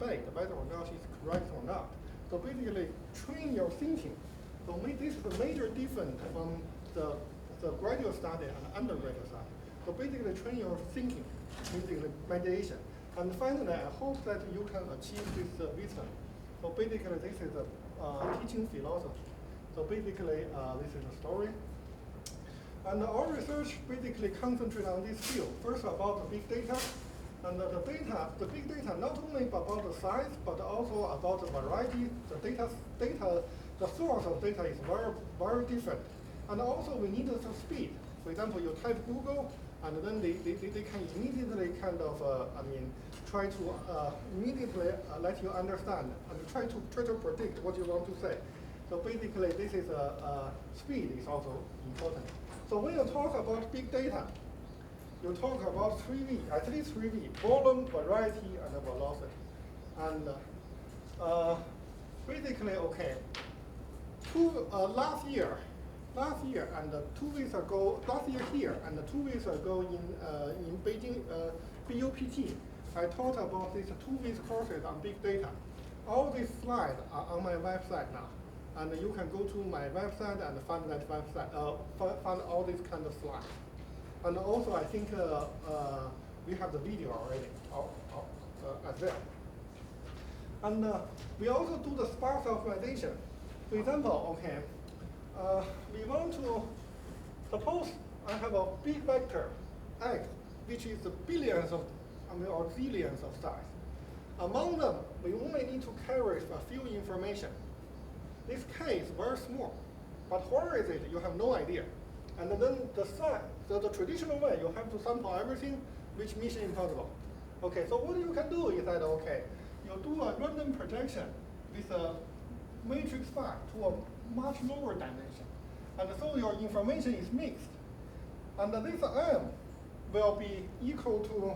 debate whether or not it's correct or not. So basically, train your thinking. So this is a major difference from the graduate study and undergraduate study. So basically, train your thinking using mediation. And finally, I hope that you can achieve this wisdom. So basically, this is a teaching philosophy. So basically, this is a story. And our research basically concentrates on this field. First, about the big data. And the big data, not only about the size, but also about the variety. The source of data is very, very different. And also, we need the speed. For example, you type Google, and then they can immediately kind of, try to immediately let you understand and try to predict what you want to say. So basically, this is speed is also important. So when you talk about big data, you talk about 3V, at least 3V, volume, variety, and velocity. And basically, okay, last year and 2 weeks ago, last year here and 2 weeks ago in Beijing, BUPT, I taught about these 2 weeks courses on big data. All these slides are on my website now. And you can go to my website and find that website, find all these kind of slides. And also, I think we have the video already as well. And we also do the sparse optimization. For example, okay, we want to suppose I have a big vector X, which is billions of, or zillions of size. Among them, we only need to carry a few information. This K is very small, but where is it? You have no idea. And then the size, so the traditional way, you have to sample everything, which mission impossible. Okay, so what you can do is that, okay, you do a random projection with a matrix phi to a much lower dimension. And so your information is mixed. And this M will be equal to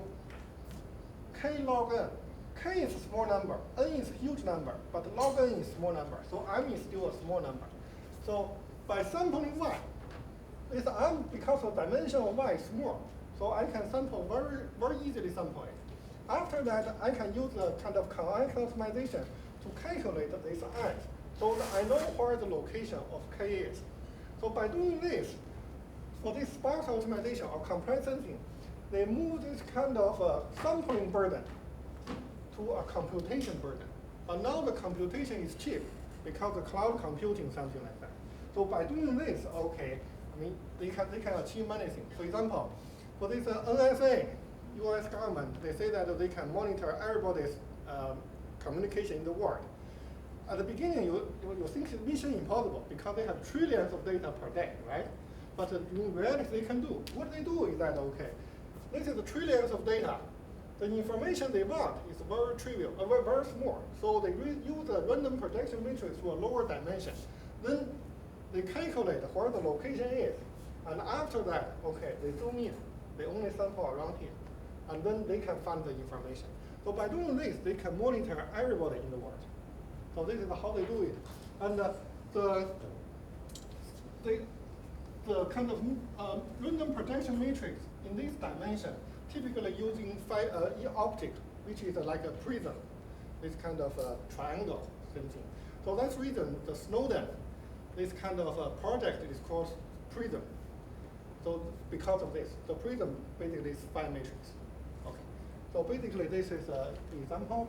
K log N. K is a small number, N is a huge number, but log N is a small number, so M is still a small number. So by sampling Y, this M, because the dimension of Y is small, so I can sample very easily sample it. After that, I can use a kind of convex optimization to calculate this X, so that I know where the location of K is. So by doing this, for this sparse optimization or compressed sensing, they move this kind of sampling burden to a computation burden. But now the computation is cheap because the cloud computing, something like that. So by doing this, okay, they can achieve many things. For example, for this NSA, US government, they say that they can monitor everybody's communication in the world. At the beginning, you think it's mission impossible because they have trillions of data per day, right? But in reality, they can do. What they do is that, okay, this is the trillions of data. The information they want is very trivial, very small. So they use a random projection matrix to a lower dimension. Then they calculate where the location is. And after that, okay, they zoom in. They only sample around here. And then they can find the information. So by doing this, they can monitor everybody in the world. So this is how they do it. And the kind of random projection matrix in this dimension, typically using optic, which is like a prism, this kind of triangle, same thing. So that's the reason the Snowden, this kind of project is called prism. So because of this, the prism basically is phi matrix. Okay. So basically this is an example.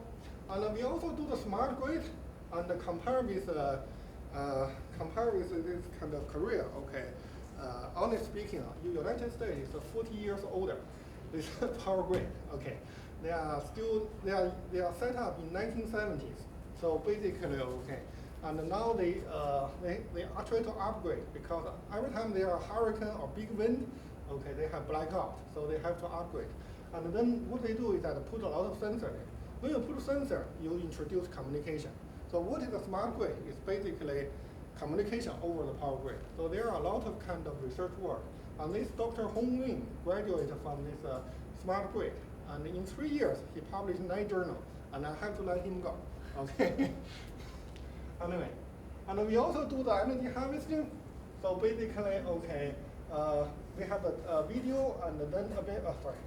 And we also do the smart grid and compare with this kind of Korea. Okay. Honestly speaking, United States is 40 years older. This power grid. Okay. They are set up in 1970s. So basically, okay. And now they are trying to upgrade because every time there are hurricane or big wind, okay, they have blackout, so they have to upgrade. And then what they do is that put a lot of sensor in. When you put sensor, you introduce communication. So what is a smart grid? It's basically communication over the power grid. So there are a lot of kind of research work. And this Dr. Hong Wing graduated from this smart grid. And in 3 years, he published 9 journals, and I have to let him go. Okay. Anyway, and we also do the energy harvesting. So basically, okay, we have a video, and then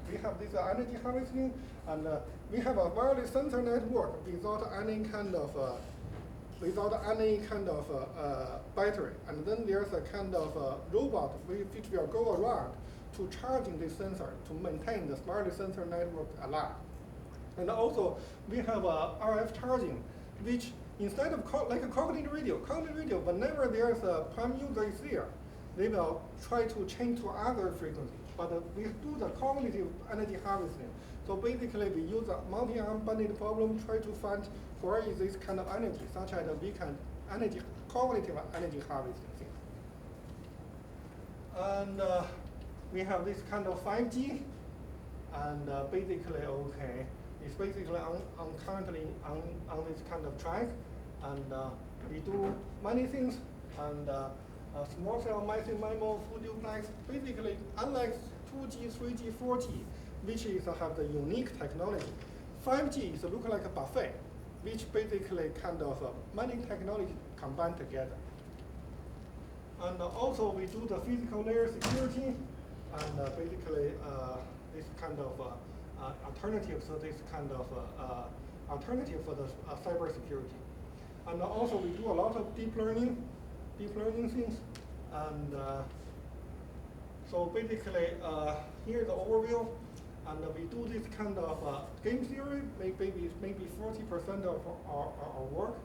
we have this energy harvesting, and we have a wireless sensor network without any kind of battery. And then there's a kind of robot which will go around to charging this sensor to maintain the wireless sensor network alive. And also we have RF charging, which instead of like a cognitive radio, whenever there's a prime user is there, they will try to change to other frequency. But we do the cognitive energy harvesting. So basically, we use a multi-arm bandit problem, try to find where is this kind of energy, such as we can cognitive energy harvesting thing. And we have this kind of 5G, and basically, okay, it's basically currently on this kind of track, and we do many things, and small cell, massive MIMO, full duplex. Basically, unlike 2G, 3G, 4G, which is have the unique technology, 5G is look like a buffet, which basically kind of many technology combined together. And also we do the physical layer security, and basically this kind of alternative, so this kind of alternative for the cyber security. And also we do a lot of deep learning things. And so basically here's the overview. And we do this kind of game theory, maybe 40% of our work.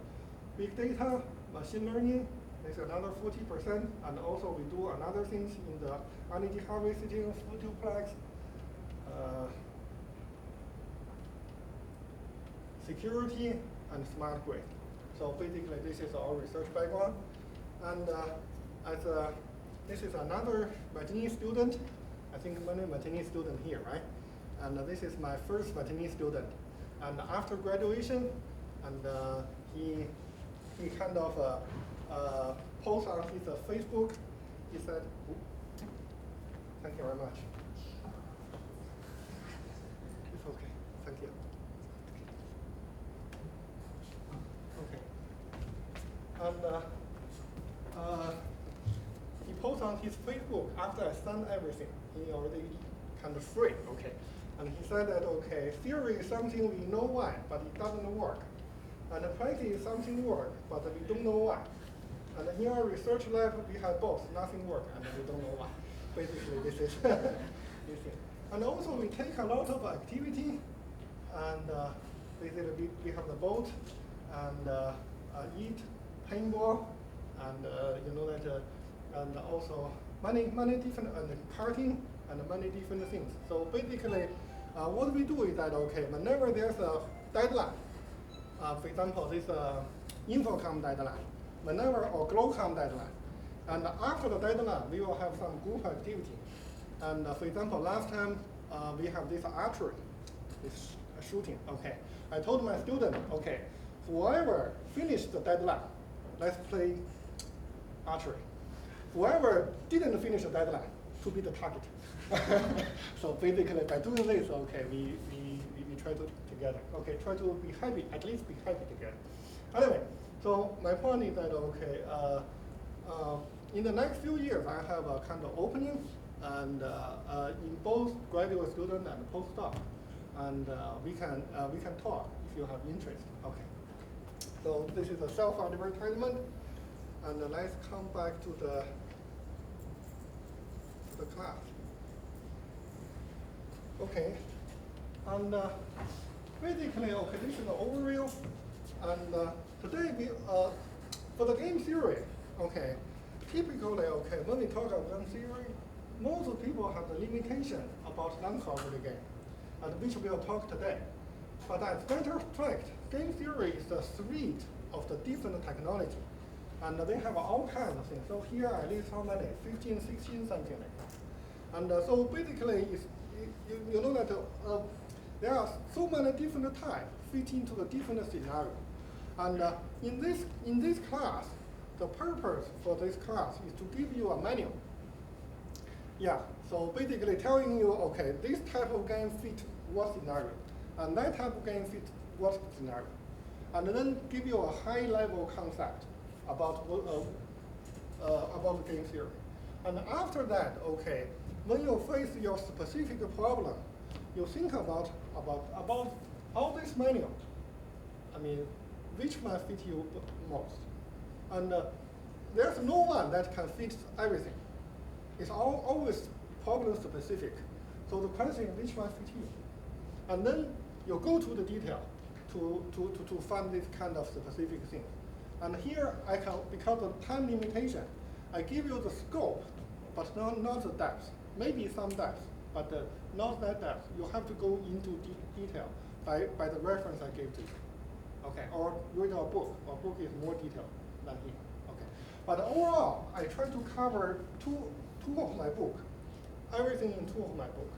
Big data, machine learning is another 40%. And also we do another things in the energy harvesting, full duplex, security, and smart grid. So basically, this is our research background. And this is another Martini student. I think many Martini student here, right? And this is my first Martini student. And after graduation, and he kind of posts on his Facebook. He said, "Thank you very much." It's okay. Thank you. Okay. And he posts on his Facebook after I sent everything. He already kind of free. Okay. And he said that, okay, theory is something we know why, but it doesn't work. And the practice is something work, but we don't know why. And in our research lab, we have both, nothing work, and we don't know why. Basically, this is this thing. And also, we take a lot of activity, and basically, we have the boat, and eat, paintball, and you know that, and also many different, karting, and many different things. So basically, what we do is that, okay, whenever there's a deadline, for example, this Infocom deadline, or Glowcom deadline, and after the deadline, we will have some group activity. And for example, last time, we have this archery, this shooting, okay. I told my student, okay, whoever finished the deadline, let's play archery. Whoever didn't finish the deadline, to be the target. So basically, by doing this, okay, we try to together. Okay, try to be happy, at least be happy together. Anyway, so my point is that, okay, in the next few years, I have a kind of opening, and in both graduate student and postdoc, and we can talk if you have interest. Okay. So this is a self-advertisement, and let's come back to the class. Okay, and basically, okay, this is the overview, and today we for the game theory, okay, typically, okay, when we talk about game theory, most people have the limitation about non-cooperative game, and which we'll talk today. But as a matter of fact, game theory is the suite of the different technology, and they have all kinds of things. So here I list how many, 15, 16, something like that. And so basically, you know that there are so many different types fit into the different scenario. And in this class, the purpose for this class is to give you a manual. Yeah, so basically telling you, okay, this type of game fit what scenario, and that type of game fit what scenario, and then give you a high-level concept about game theory. And after that, okay, when you face your specific problem, you think about all this manual. I mean, which one fit you most? And there's no one that can fit everything. It's always problem specific. So the question is which one fit you? And then you go to the detail to find this kind of specific thing. And here I can, because of time limitation, I give you the scope, but not the depth. Maybe some depth, but not that depth. You have to go into detail by the reference I gave to you. Okay, or read a book. A book is more detailed than here. Okay, but overall, I try to cover two of my book, everything in two of my book,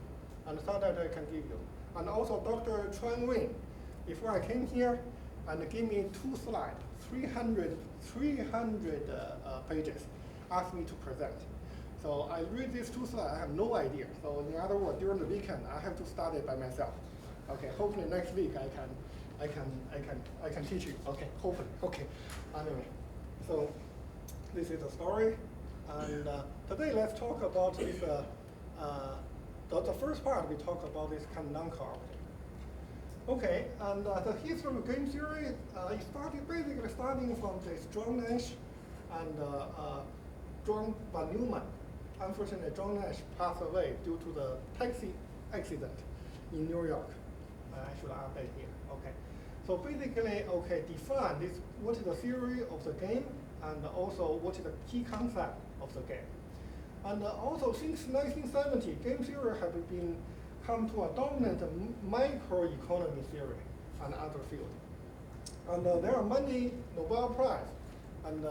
and so that I can give you. And also Dr. Lecture1, before I came here, and gave me 2 slides, 300 pages, asked me to present. So I read these 2 slides, I have no idea. So in other words, during the weekend, I have to study by myself. Okay, hopefully next week I can teach you. Okay, hopefully. Okay, anyway, so this is the story, and today let's talk about this. The first part we talk about is kind of non-cooperative. Okay, and the history of game theory is basically starting from this John Nash and John von Neumann. Unfortunately, John Nash passed away due to the taxi accident in New York. I should update here. Okay, so basically, okay, define this. What is the theory of the game, and also what is the key concept of the game. And also, since 1970, game theory has come to a dominant microeconomy theory and other fields. And there are many Nobel Prize, and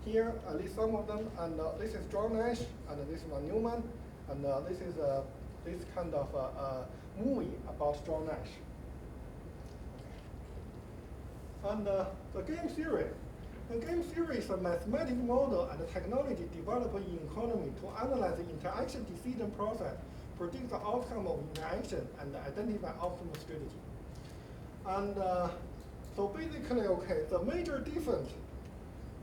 here at least some of them. And this is John Nash, and this is von Neumann, and this is this kind of movie about John Nash. And the game theory. The game theory is a mathematical model and a technology developed in economy to analyze the interaction decision process, predict the outcome of interaction, and identify optimal strategy. And so basically, okay, the major difference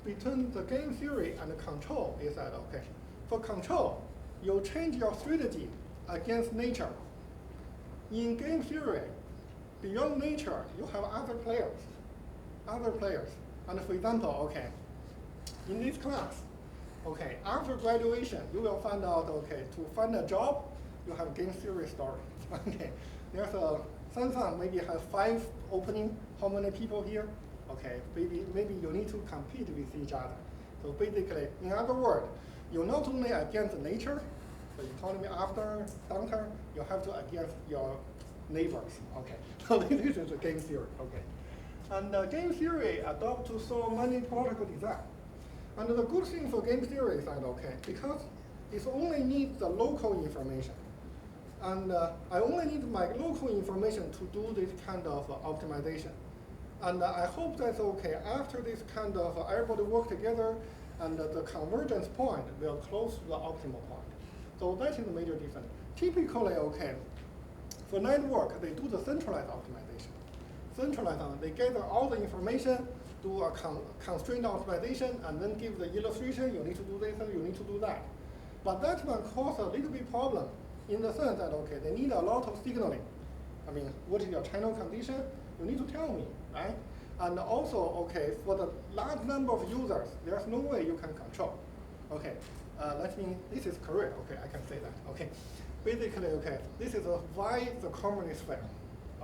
between the game theory and the control is that, okay, for control, you change your strategy against nature. In game theory, beyond nature, you have other players. And for example, okay, in this class, okay, after graduation, you will find out, okay, to find a job, you have game theory story. Okay, there's a Samsung maybe have 5 opening. How many people here? Okay, maybe you need to compete with each other. So basically, in other words, you're not only against nature, the economy after downturn, you have to against your neighbors. Okay, so this is a game theory. Okay. And game theory adopted to solve many political design. And the good thing for game theory is that, okay, because it only needs the local information. And I only need my local information to do this kind of optimization. And I hope that's okay. After this kind of everybody work together, and the convergence point will close to the optimal point. So that is the major difference. Typically, okay, for network, they do the centralized optimization. They gather all the information, do a constraint optimization, and then give the illustration. You need to do this and you need to do that. But that one causes a little bit problem in the sense that, okay, they need a lot of signaling. I mean, what is your channel condition? You need to tell me, right? And also, okay, for the large number of users, there's no way you can control. Okay, let me, this is correct. Okay, I can say that. Okay, basically, okay, this is why the communists fail.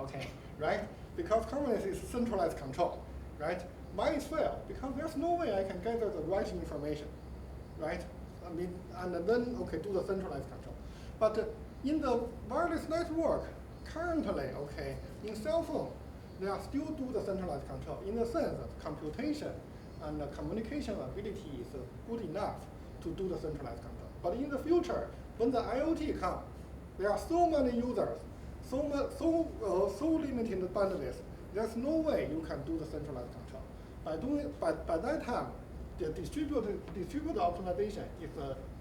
Okay, right? Because communist is centralized control, right? Why it fail? Because there's no way I can gather the right information, right? I mean, and then, okay, do the centralized control. But in the wireless network, currently, okay, in cell phone, they are still do the centralized control in the sense that computation and communication ability is good enough to do the centralized control. But in the future, when the IoT comes, there are so many users, so limited bandwidth, there's no way you can do the centralized control. By that time, the distributed optimization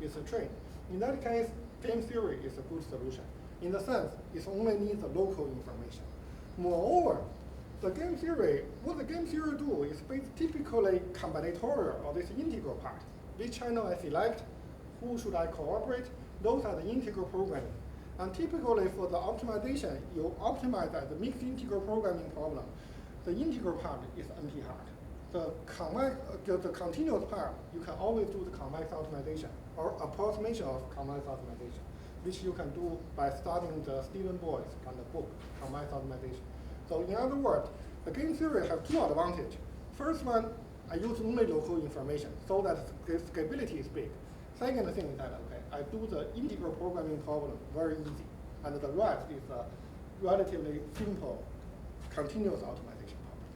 is a trend. In that case, game theory is a good solution. In the sense, it only needs the local information. Moreover, what the game theory do is typically combinatorial, or this integral part. Which channel I select, who should I cooperate, Those are the integral programming. And typically for the optimization, you optimize as a mixed integral programming problem. The integral part is NP-hard. The continuous part, you can always do the convex optimization or approximation of convex optimization, which you can do by studying the Stephen Boyce kind of book, convex optimization. So in other words, the game theory has two advantages. First one, I use only local information so that the scalability is big. Second thing is that, okay, I do the integral programming problem very easy, and the rest is a relatively simple continuous optimization problem.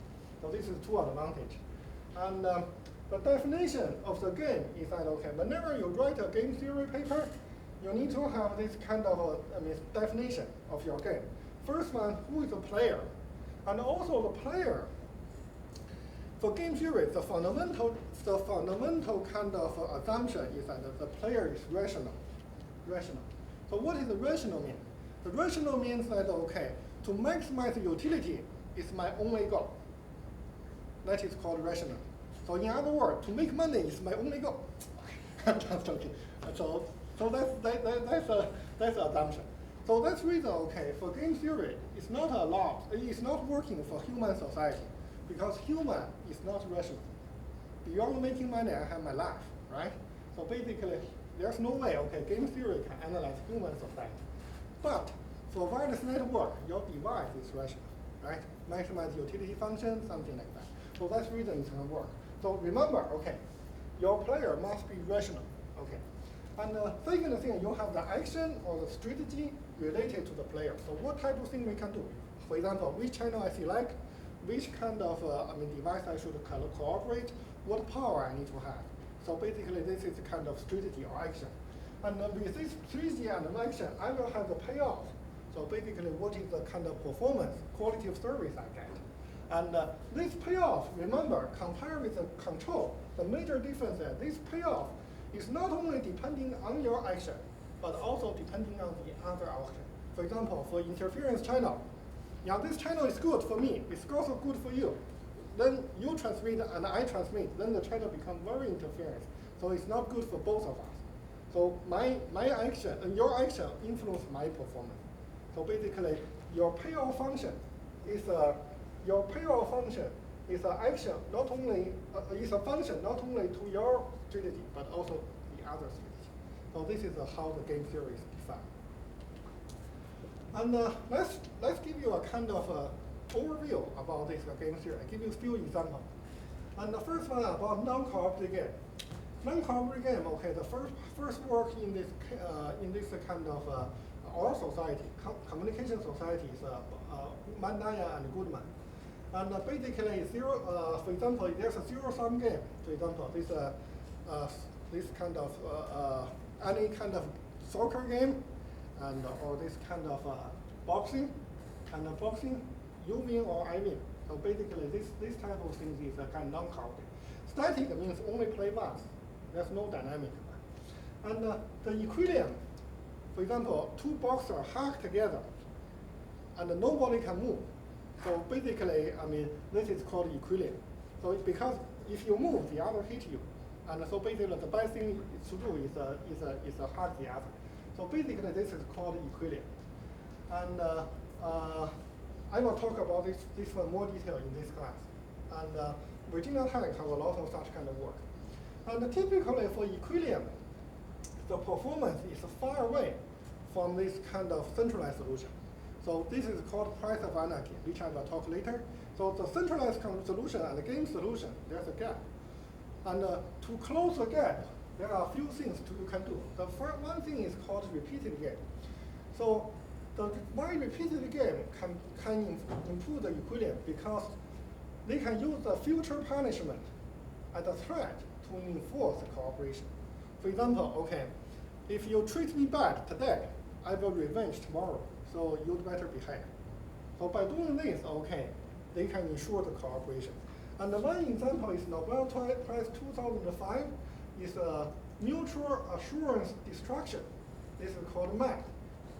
So this is two advantages. And the definition of the game is that, okay, whenever you write a game theory paper, you need to have this kind of definition of your game. First one, who is the player? And also the player, for game theory, the fundamental kind of assumption is that the player is rational. So what does the rational mean? The rational means that, okay, to maximize the utility is my only goal. That is called rational. So in other words, to make money is my only goal. Just joking. So that's the assumption. So that's the reason, okay, for game theory, it's not allowed, it's not working for human society, because human is not rational. Beyond making money, I have my life, right? So basically, there's no way, okay, game theory can analyze human society. But for wireless network, your device is rational, right? Maximize utility function, something like that. So that's the reason it can work. So remember, okay, your player must be rational, okay. And the second thing, you have the action or the strategy related to the player. So what type of thing we can do? For example, which channel I select, which kind of device I should cooperate, what power I need to have. So basically, this is a kind of strategy or action. And with this strategy and action, I will have the payoff. So basically, what is the kind of performance, quality of service I get? And this payoff, remember, compared with the control, the major difference is this payoff is not only depending on your action, but also depending on the other action. For example, for interference channel, yeah, this channel is good for me, it's also good for you. Then you transmit and I transmit, then the channel becomes very interference. So it's not good for both of us. So my action and your action influence my performance. So basically, your payoff function is an action not only is a function not only to your strategy but also the other strategy. So this is how the game theory is defined. And let's give you a kind of overview about this game theory. I give you a few examples. And the first one about non-cooperative game. Non-cooperative game. Okay, the first work in this kind of our society, communication society is Mandaya and Goodman. And basically, for example, there's a zero-sum game. For example, this kind of any kind of soccer game, and or this kind of boxing, you win or I win. So basically, this type of thing is a kind of non-cooperative. Static means only play once. There's no dynamic. And the equilibrium, for example, two boxers hug together, and nobody can move. So basically, this is called equilibrium. So it's because if you move, the other hit you. And so basically, the best thing to do is hug the other. So basically, this is called equilibrium. And I will talk about this one more detail in this class. And Virginia Tech has a lot of such kind of work. And typically for equilibrium, the performance is far away from this kind of centralized solution. So this is called price of anarchy, which I will talk later. So the centralized solution and the game solution, there's a gap. And to close the gap, there are a few things you can do. The first one thing is called repeated game. So why repeated game can improve the equilibrium? Because they can use the future punishment as a threat to enforce the cooperation. For example, okay, if you treat me bad today, I will revenge tomorrow. So you'd better behave. So by doing this, okay, they can ensure the cooperation. And the one example is Nobel Prize 2005 is a mutual assurance destruction. This is called MAC.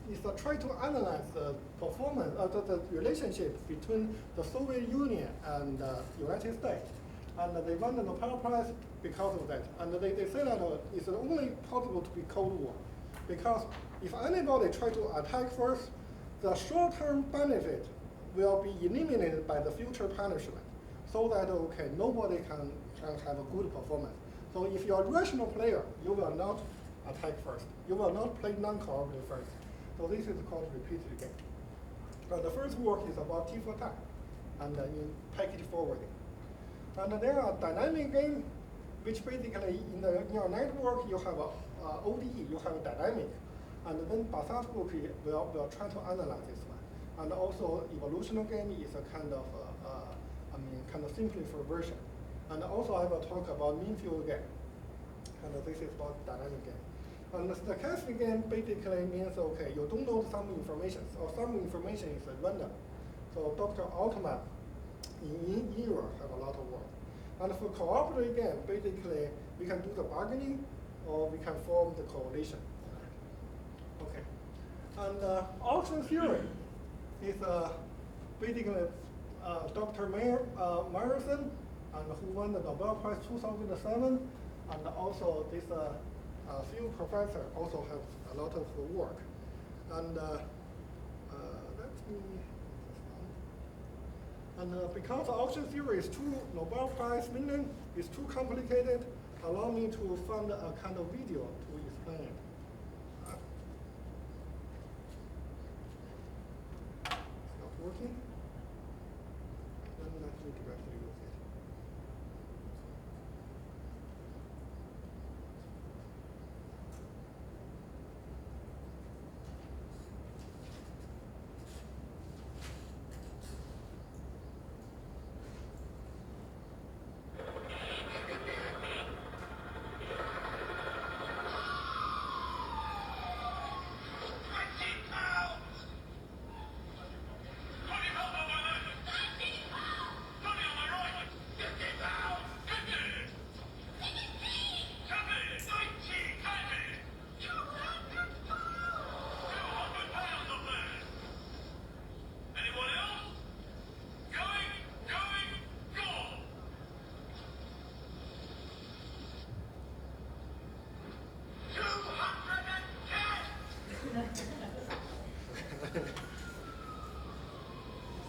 It's a try to analyze the performance of the relationship between the Soviet Union and the United States. And they won the Nobel Prize because of that. And they say that it's only possible to be Cold War. Because if anybody try to attack first, the short-term benefit will be eliminated by the future punishment, so that okay, nobody can have a good performance. So if you're a rational player, you will not attack first. You will not play non-cooperative first. So this is called repeated game. But the first work is about T for time, and in package forwarding. And there are dynamic game, which basically in your network you have a ODE, you have a dynamic, and then Basat group will try to analyze this one. And also evolutional game is a kind of kind of simplified version. And also I will talk about mean field game, and this is about dynamic game. And the stochastic game basically means, okay, you don't know some information, or some information is random. So Dr. Altman in Europe have a lot of work. And for cooperative game, basically, we can do the bargaining, or we can form the coalition. Okay. And auction theory is basically Dr. Meyerson, and who won the Nobel Prize 2007, and also this field professor also have a lot of work. And let me. And because auction theory is too Nobel Prize winning, it's too complicated, allow me to find a kind of video to explain it. It's not working. Then let me directly use it.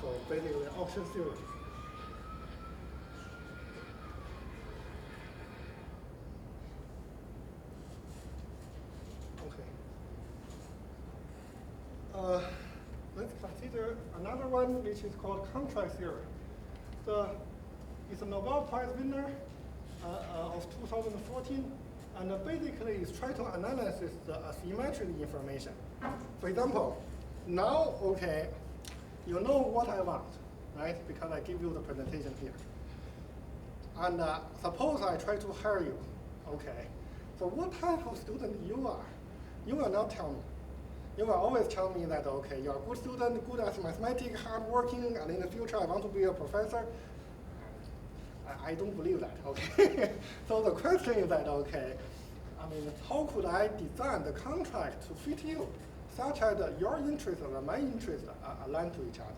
So basically, auction theory. Okay. Let's consider another one, which is called contract theory. It's a Nobel Prize winner of 2014, and basically it's trying to analyze the asymmetric information. For example, now, okay, you know what I want, right? Because I give you the presentation here. And suppose I try to hire you, okay? So what type of student you are? You will not tell me. You will always tell me that, okay, you're a good student, good at mathematics, hardworking, and in the future I want to be a professor. I don't believe that, okay? So the question is that, okay, I mean, how could I design the contract to fit you, such that your interests and my interests are aligned to each other?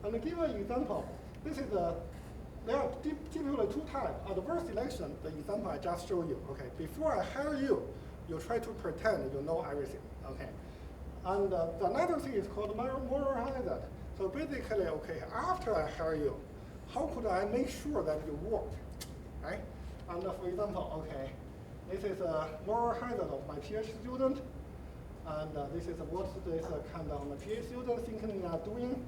And to give an example, this is there are typically two types. Adverse selection, the example I just showed you, okay? Before I hire you, you try to pretend you know everything, okay? And another thing is called moral hazard. So basically, okay, after I hire you, how could I make sure that you work, right? And for example, okay, this is a moral hazard of my PhD student, and this is what this kind of my PhD student thinking they are doing.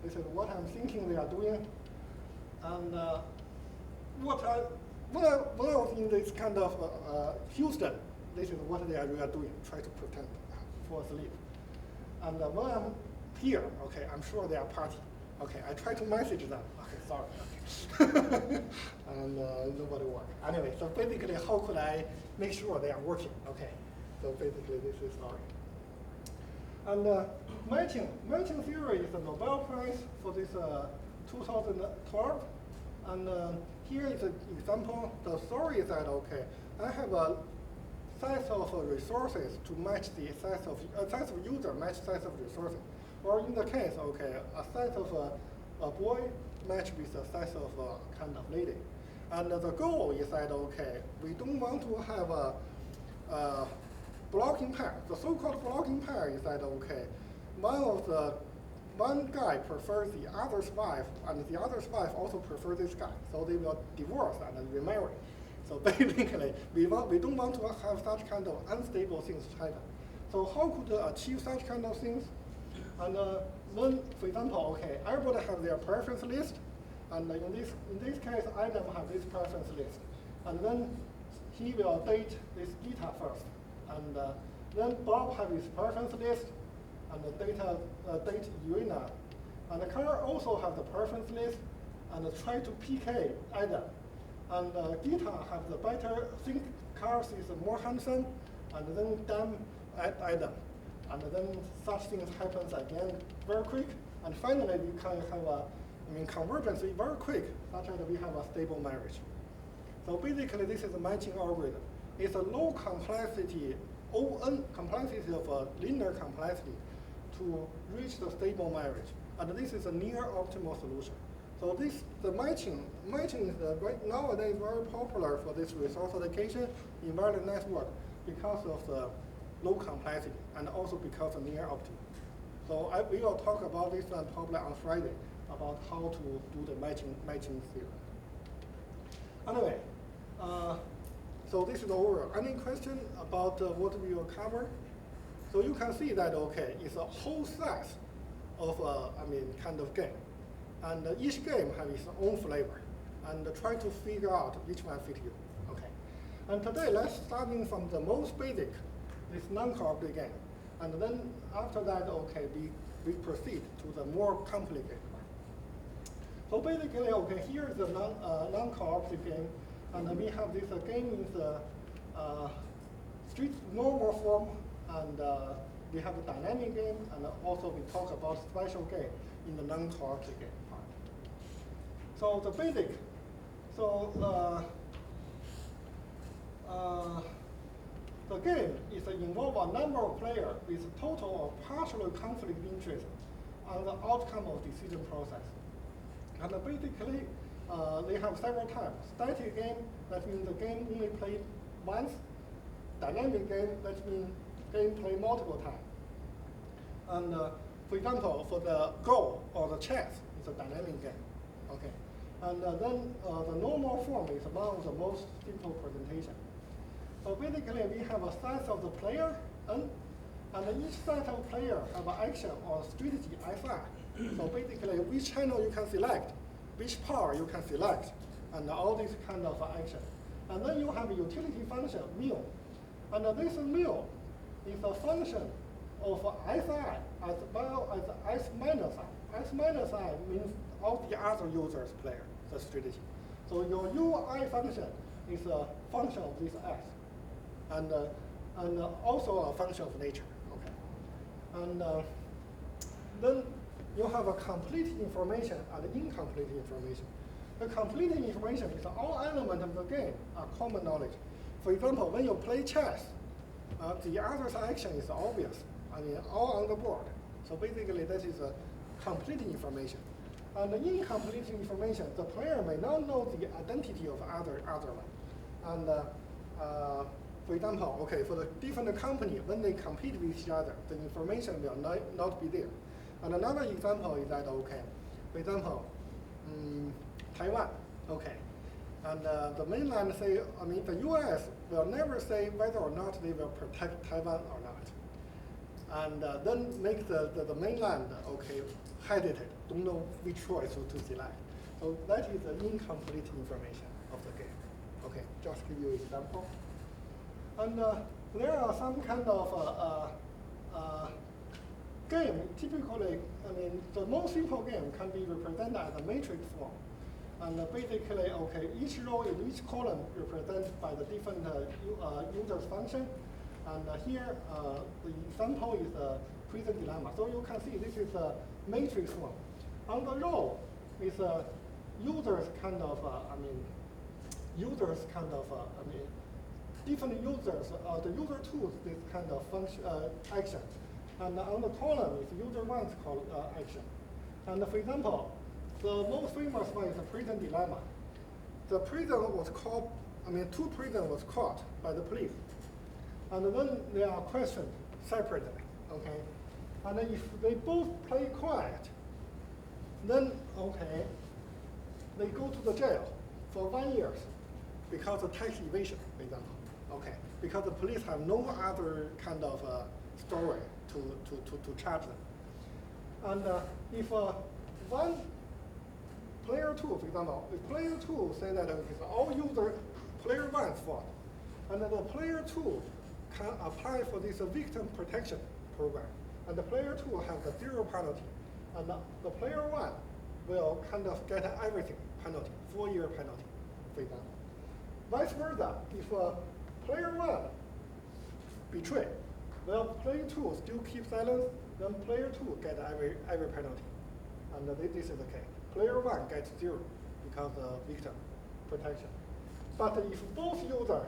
This is what I'm thinking they are doing, and what I was in this kind of Houston, this is what they are really doing, try to pretend fall asleep. And when I'm here, okay, I'm sure they are partying. Okay, I try to message them. Okay, sorry. Okay. And nobody worked. Anyway, so basically, how could I make sure they are working? Okay, so basically, this is story. And matching theory is a Nobel Prize for this 2012. And here is an example. The story is that, okay, I have a size of resources to match the size of user match size of resources. Or in the case, okay, a size of a boy match with the size of a kind of lady. And the goal is that, okay, we don't want to have blocking pair. The so-called blocking pair is that, okay, one guy prefers the other's wife, and the other's wife also prefers this guy. So they will divorce and remarry. So basically, we don't want to have such kind of unstable things happen. So how could achieve such kind of things? And when, for example, okay, everybody have their preference list, and in this case, Adam have this preference list, and then he will date this Gita first, and then Bob have his preference list, and date Irina, and Carl also have the preference list, and try to PK Adam, and Gita have the better think Carl is more handsome, and then damn Adam. And then such things happens again very quick. And finally, we can have convergence very quick, such that we have a stable marriage. So basically, this is a matching algorithm. It's a low complexity, ON complexity of a linear complexity to reach the stable marriage. And this is a near optimal solution. So the matching is right nowadays very popular for this resource allocation in wireless network because of the low complexity, and also because of near optimal. So we will talk about this one probably on Friday, about how to do the matching theorem. Anyway, so this is over. Any question about what we will cover? So you can see that, okay, it's a whole set of, kind of game. And each game has its own flavor. And try to figure out which one fits you, okay? And today, let's starting from the most basic, this non-cooperative game. And then after that, okay, we proceed to the more complicated one. So basically, okay, here is the non-cooperative game. And we have this game in the strict normal form, and we have a dynamic game, and also we talk about special game in the non-cooperative game part. So the basic, the game is involve a number of players with total or partial conflict interest on the outcome of decision process. And basically, they have several types. Static game, that means the game only played once. Dynamic game, that means game played multiple times. And for example, for the Go or the chess, it's a dynamic game. Okay. And then the normal form is one of the most simple presentation. So basically, we have a set of the player, N, and each set of player have an action or strategy, SI. So basically, which channel you can select, which power you can select, and all these kind of action. And then you have a utility function, mu. And this mu is a function of SI as well as S minus I. S minus I means all the other users' player, the strategy. So your UI function is a function of this S. And also a function of nature, okay? And then you have a complete information and incomplete information. The complete information is all elements of the game are common knowledge. For example, when you play chess, the other's action is obvious, all on the board. So basically, that is a complete information. And the incomplete information, the player may not know the identity of other one. And for example, okay, for the different company, when they compete with each other, the information will not be there. And another example is that, okay, for example, Taiwan, okay. And the mainland say, the US will never say whether or not they will protect Taiwan or not. And then make the mainland, okay, hesitate, don't know which choice to select. So that is the incomplete information of the game. Okay, just give you an example. And there are some kind of game, typically, the most simple game can be represented as a matrix form. And basically, okay, each row in each column represented by the different user's function. And here, the example is a prison dilemma. So you can see this is a matrix form. On the row is users kind of, different users, the user tools this kind of function action. And on the column is user one's action. And for example, the most famous one is the prison dilemma. The prison was caught, two prisoners was caught by the police. And then they are questioned separately, okay? And then if they both play quiet, then, okay, they go to the jail for 1 year because of tax evasion, for example, okay? Because the police have no other kind of story to charge them. And if one player 2, for example, if player 2 say that it's all user player 1's fault, and then the player 2 can apply for this victim protection program, and the player 2 has the 0 penalty, and the player 1 will kind of get everything penalty, 4-year penalty, for example. Vice versa, if player 1 betray, well, player 2 still keep silence, then player 2 get every penalty. And this is the case. Player 1 gets 0 because of victim protection. But if both users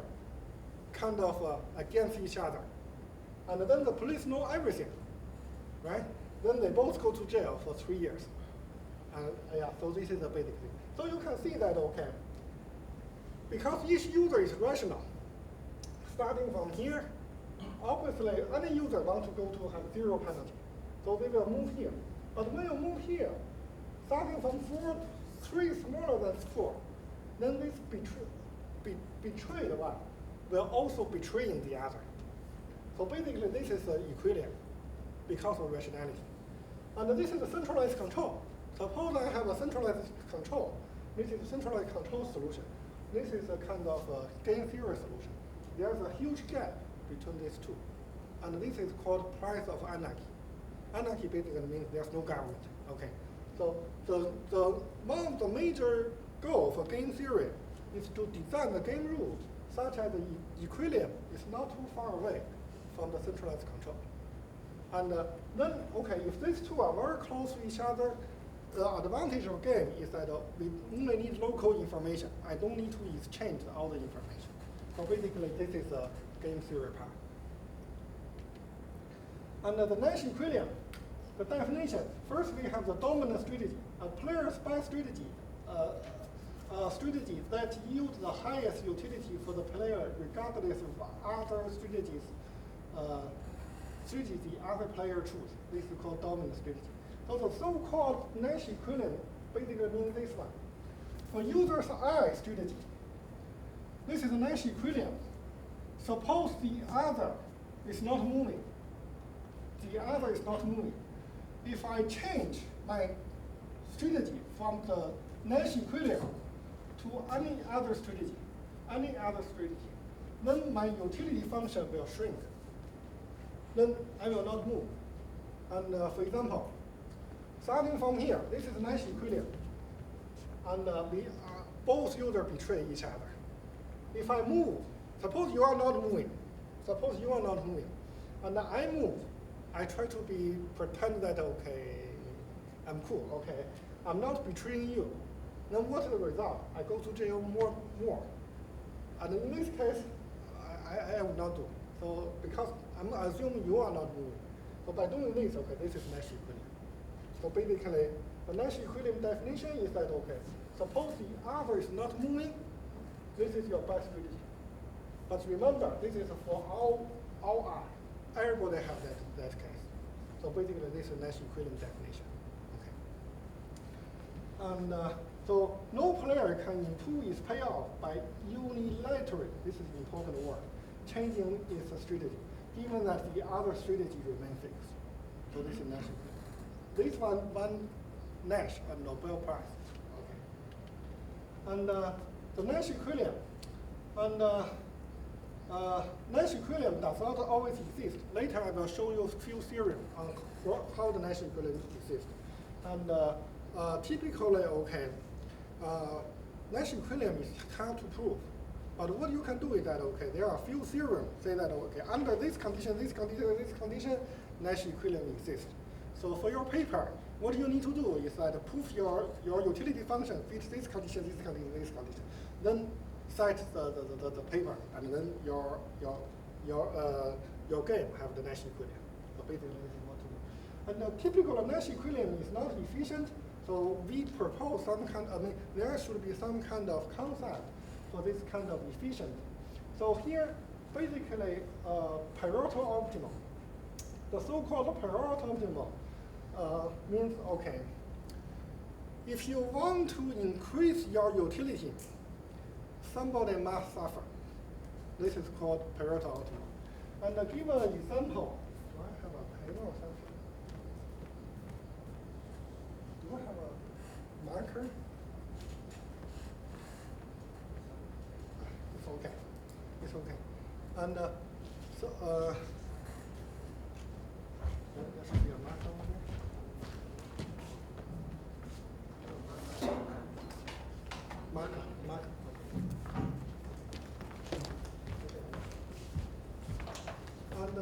kind of against each other, and then the police know everything, right? Then they both go to jail for 3 years. And yeah, so this is the basic thing. So you can see that, okay, because each user is rational, starting from here, obviously any user wants to go to have 0 penalty. So they will move here. But when you move here, starting from 3 smaller than 4, then this betrayed one will also betray the other. So basically this is equilibrium because of rationality. And this is a centralized control. Suppose I have a centralized control. This is a centralized control solution. This is a kind of game theory solution. There's a huge gap between these two. And this is called price of anarchy. Anarchy basically means there's no government. Okay. So one of the major goals for game theory is to design the game rules such that the equilibrium is not too far away from the centralized control. And then, okay, if these two are very close to each other, the advantage of game is that we only need local information. I don't need to exchange all the information. So basically, this is a game theory part. And the Nash equilibrium, the definition. First, we have the dominant strategy, a player spy strategy, strategy that yields the highest utility for the player regardless of other strategies, the other player choose. This is called dominant strategy. So the so-called Nash equilibrium basically means this one. For user's I strategy, this is a Nash equilibrium. Suppose the other is not moving. The other is not moving. If I change my strategy from the Nash equilibrium to any other strategy, then my utility function will shrink. Then I will not move. And for example, starting from here, this is Nash equilibrium. And both users betray each other. If I move, suppose you are not moving. And I move. I try to pretend that, okay, I'm cool, okay. I'm not betraying you. Then what's the result? I go to jail more. And in this case, I would not do. So because I'm assuming you are not moving. So by doing this, okay, this is Nash equilibrium. So basically, the Nash equilibrium definition is that, okay, suppose the other is not moving, this is your best strategy. But remember, this is for all I. Everybody have that case. So basically, this is Nash equilibrium definition. Okay. And so no player can improve its payoff by unilaterally, this is an important word, changing its strategy, given that the other strategy remains fixed. So this is Nash equilibrium. This one won Nash a Nobel Prize. Okay. And the Nash equilibrium, and Nash equilibrium does not always exist. Later I will show you a few theorems on how the Nash equilibrium exists. And typically, okay, Nash equilibrium is hard to prove. But what you can do is that, okay, there are a few theorems say that, okay, under this condition, Nash equilibrium exists. So for your paper, what you need to do is that prove your utility function fits this condition, this condition, this condition. Then cite the paper, and then your game have the Nash equilibrium. So basically, this is what to do. And the typical Nash equilibrium is not efficient, so we propose some kind. there should be some kind of concept for this kind of efficient. So here, basically Pareto optimal. The so-called Pareto optimal means, okay, if you want to increase your utility, somebody must suffer. This is called Pareto optimal. And to give an example, do I have a pen or something? Do I have a marker? It's okay. It's okay. And there should be a marker over here. Marker. And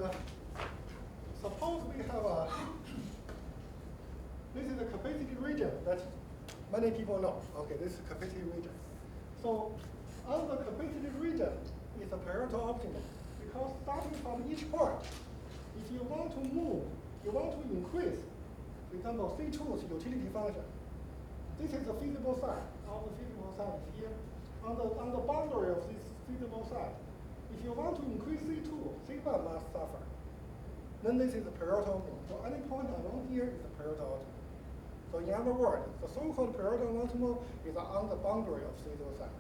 suppose we have this is a capacity region that many people know. Okay, this is capacity region. So on the capacity region is a Pareto optimal, because starting from each point, if you want to move, you want to increase, for example, C2's utility function. This is the feasible side. All the feasible side is here. On the boundary of this feasible side, if you want to increase C2, C1 must suffer. Then this is the Pareto optimal. So any point along here is a Pareto optimal. So in other words, the so-called Pareto optimal is on the boundary of C2 side.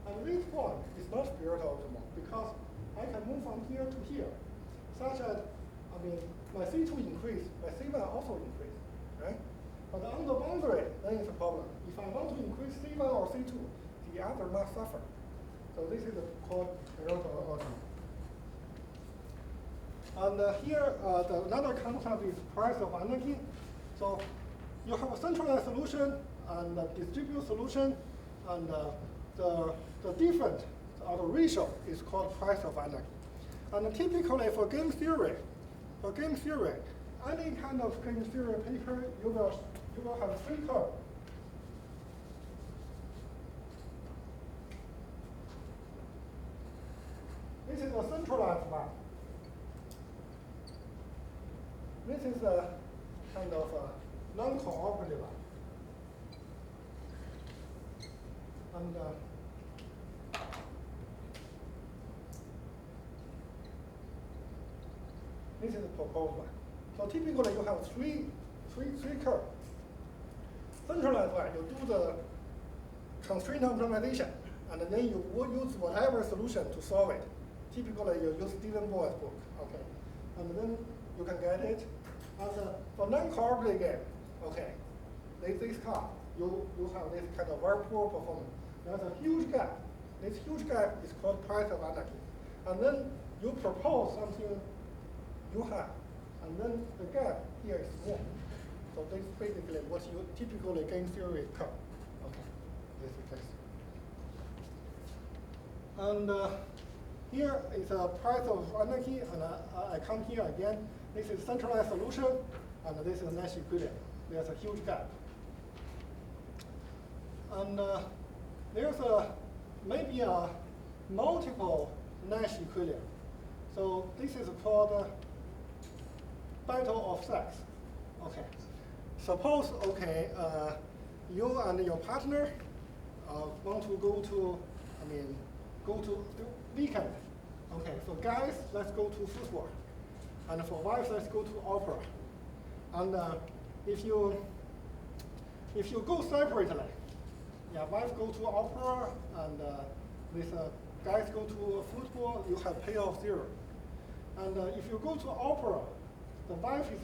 And this point is not Pareto optimal because I can move from here to here, such that, my C2 increase, my C1 also increase, right? But on the boundary, then it's a problem. If I want to increase C1 or C2, the other must suffer. So this is called Pareto optimal. And here, another concept is price of energy. So you have a centralized solution and a distributed solution, and the difference, or the ratio, is called price of energy. And typically for game theory, any kind of game theory paper, you will have three curves. This is a centralized one. This is a kind of a non-cooperative one. And this is the proposed one. So typically you have three curves. Centralized one, you do the constraint optimization, and then you will use whatever solution to solve it. Typically you use Stephen Boy's book, okay. And then you can get it. And for non-cooperative game, okay, this car, you have this kind of very poor performance. There's a huge gap. This huge gap is called price of energy. And then you propose something you have, and then the gap here is small. So this is basically what you typically game theory curve. Okay, this is the case. And here is a price of energy, and I come here again. This is centralized solution, and this is Nash equilibrium. There's a huge gap. And there's maybe a multiple Nash equilibrium. So this is called battle of sex. Okay. Suppose, okay, you and your partner want to go to the weekend. Okay, for guys, let's go to football. And for wives, let's go to opera. And if you go separately, wife go to opera, and guys go to football, you have payoff zero. And if you go to opera, the wife is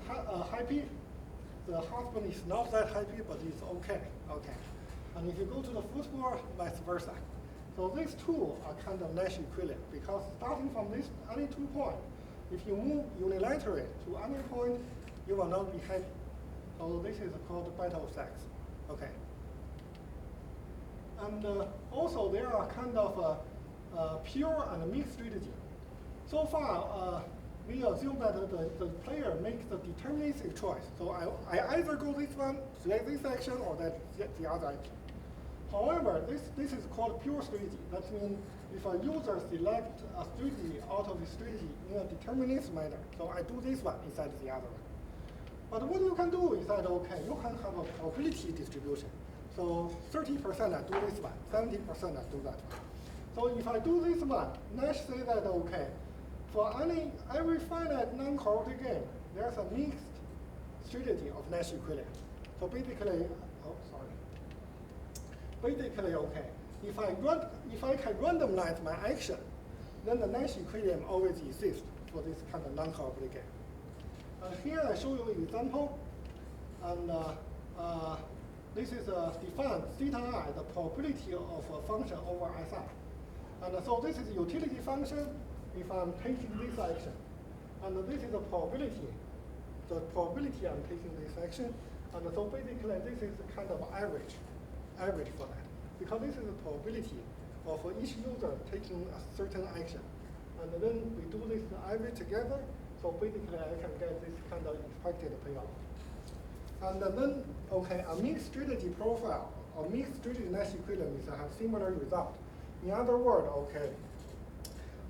happy, the husband is not that happy, but it's okay. And if you go to the football, vice versa. So these two are kind of Nash equilibrium, because starting from any 2 points, if you move unilaterally to any point, you will not be happy. So this is called battle of sex. Okay. And also there are kind of pure and mixed strategy. So far, we assume that the player makes the deterministic choice. So I either go this one, select this action, or the other action. However, this is called pure strategy. That means if a user selects a strategy out of the strategy in a deterministic manner, so I do this one instead of the other one. But what you can do is that, okay, you can have a probability distribution. So 30% I do this one, 70% I do that one. So if I do this one, Nash say that, okay, for every finite non-coordinate game, there's a mixed strategy of Nash equilibrium. So basically, basically, okay, if I can randomize my action, then the Nash equilibrium always exists for this kind of non-coordinate game. Here I show you an example, and this is defined theta I, the probability of a function over Si. And so this is a utility function if I'm taking this action. And this is the probability I'm taking this action. And so basically this is kind of average for that. Because this is the probability of each user taking a certain action. And then we do this average together, so basically I can get this kind of expected payoff. And then, okay, a mixed strategy profile, or mixed strategy Nash equilibrium is have similar result. In other words, okay,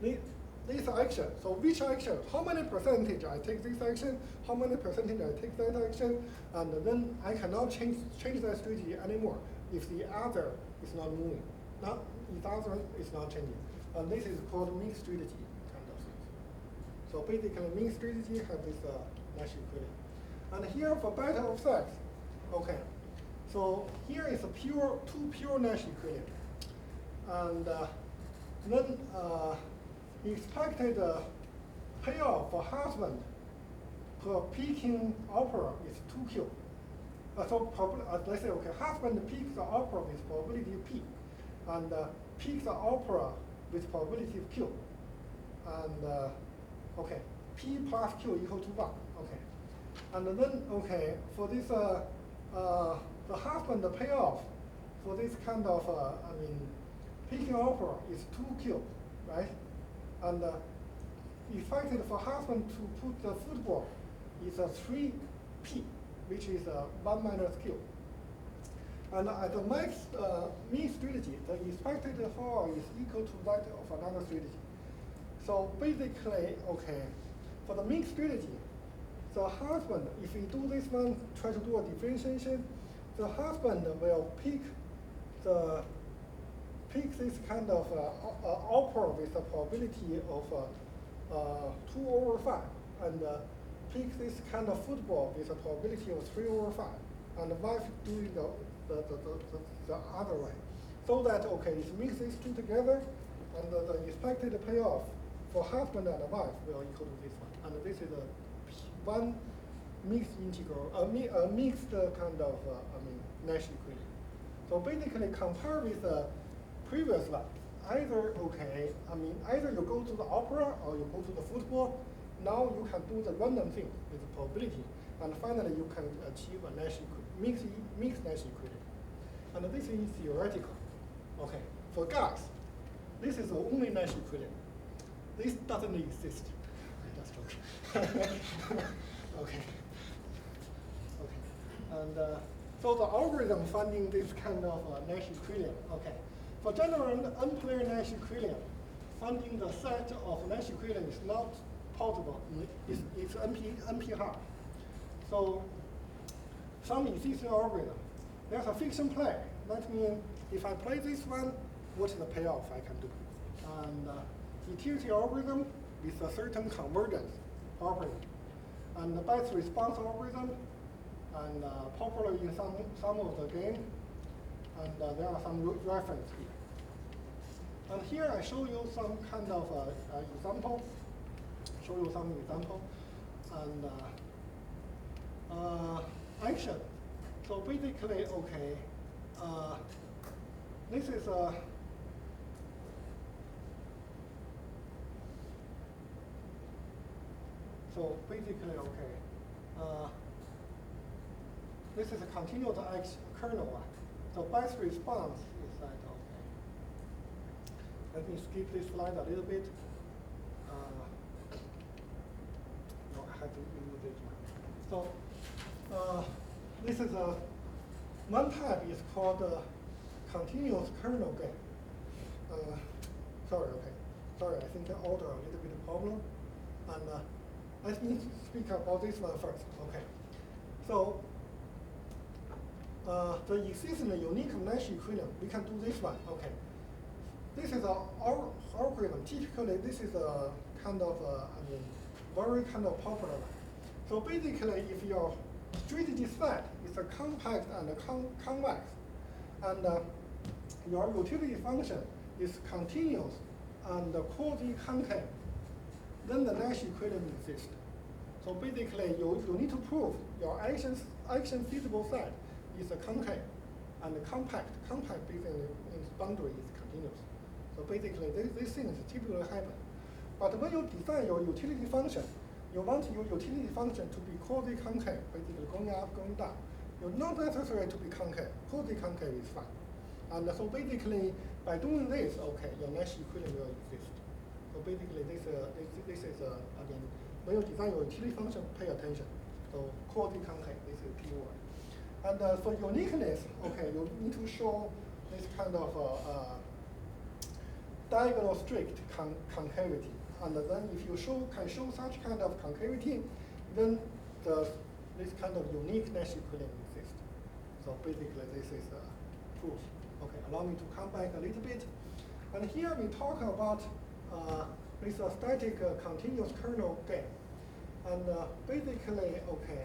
this action, so which action, how many percentage I take this action, how many percentage I take that action, and then I cannot change that strategy anymore if the other is not moving. Now, if the other is not changing. And this is called mixed strategy kind of thing. So basically, mixed strategy have this Nash equilibrium. And here for beta of x, okay. So here is a two pure Nash equilibrium. And then expected payoff for husband per peaking opera is 2Q. Let's say, okay, husband peaks the opera with probability P, and peaks the opera with probability Q. And okay, P plus Q equal to 1. Okay. And then, okay, for this, the husband payoff for this kind of, peaking opera is 2Q, right? And expected for husband to put the football is a 3P, which is 1 minus Q. And at the max mean strategy, the expected fall is equal to that of another strategy. So basically, okay, for the mean strategy, the husband, if we do this one, try to do a differentiation, the husband will pick this kind of opera with a probability of 2 over 5, and pick this kind of football with a probability of 3 over 5, and the wife doing the other way. So that, okay, it mix these two together, and the expected payoff for husband and wife will equal to this one. And this is one mixed integral, a mixed kind of, Nash equilibrium. So basically compare with the previous one. Either, okay, either you go to the opera or you go to the football. Now you can do the random thing with the probability. And finally you can achieve a Nash mixed Nash equilibrium. And this is theoretical. Okay, for gas, this is the only Nash equilibrium. This doesn't exist. That's joking. Okay. And so the algorithm finding this kind of Nash equilibrium. Okay. For general unpaired Nash equilibrium, finding the set of Nash equilibrium is not possible. It's NP hard. So some existing algorithm, there's a fiction play. That means if I play this one, what is the payoff I can do? And utility algorithm with a certain convergence algorithm, and the batch response algorithm, and popular in some of the game, and there are some reference here. And here I show you some kind of example. And action. So basically, okay, this is so basically, okay, this is a continuous kernel one. So batch response is that, okay. Let me skip this slide a little bit. No, I have to remove this one. So this is one type is called continuous kernel game. Sorry, I think the order a little bit problem. And let me speak about this one first. Okay. So the existing unique Nash equilibrium, we can do this one. Okay. this is our algorithm. Typically, this is a kind of, very kind of popular one. So basically, if your strategy set is a compact and convex, and your utility function is continuous and quasi-concave, then the Nash equilibrium exists. So basically, you need to prove your action feasible set is a concave and compact. Compact basically its boundary is continuous. So basically, these things typically happen. But when you design your utility function, you want your utility function to be quasi-concave, basically going up, going down. You're not necessary to be concave. Quasi-concave is fine. And so basically, by doing this, okay, your Nash equilibrium will exist. So basically, this is again, when you design your utility function, pay attention. So quasi-concave, this is keyword. And for uniqueness, okay, you need to show this kind of diagonal strict concavity. And then if you can show such kind of concavity, then this kind of unique Nash equilibrium exists. So basically, this is proof. Okay, allow me to come back a little bit. And here we talk about this static continuous kernel game. And basically, okay,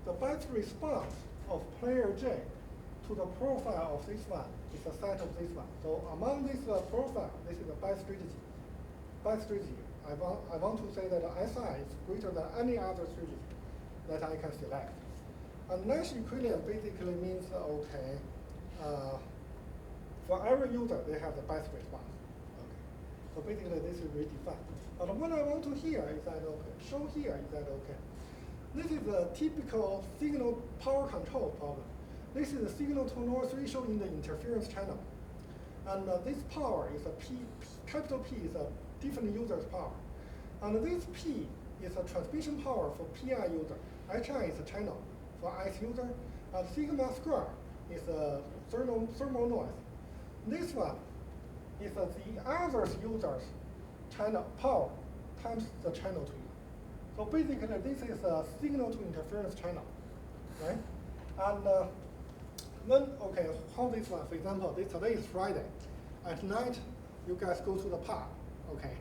the best response of player J to the profile of this one is a set of this one. So among this profile, this is the best strategy. Best strategy. I want to say that SI is greater than any other strategy that I can select. And Nash equilibrium basically means, okay, for every user, they have the best response. Okay. So basically, this is redefined. But what I want to hear is that, okay, show here is that, okay, this is a typical signal power control problem. This is the signal to noise ratio in the interference channel. And this power is a P, capital P is a different user's power. And this P is a transmission power for PI user. HI is a channel for IC user. And sigma square is a thermal noise. This one is the other user's channel power times the channel to you. So basically, this is a signal to interference channel, right? And then, okay, how this one, for example, today is Friday. At night, you guys go to the pub, okay?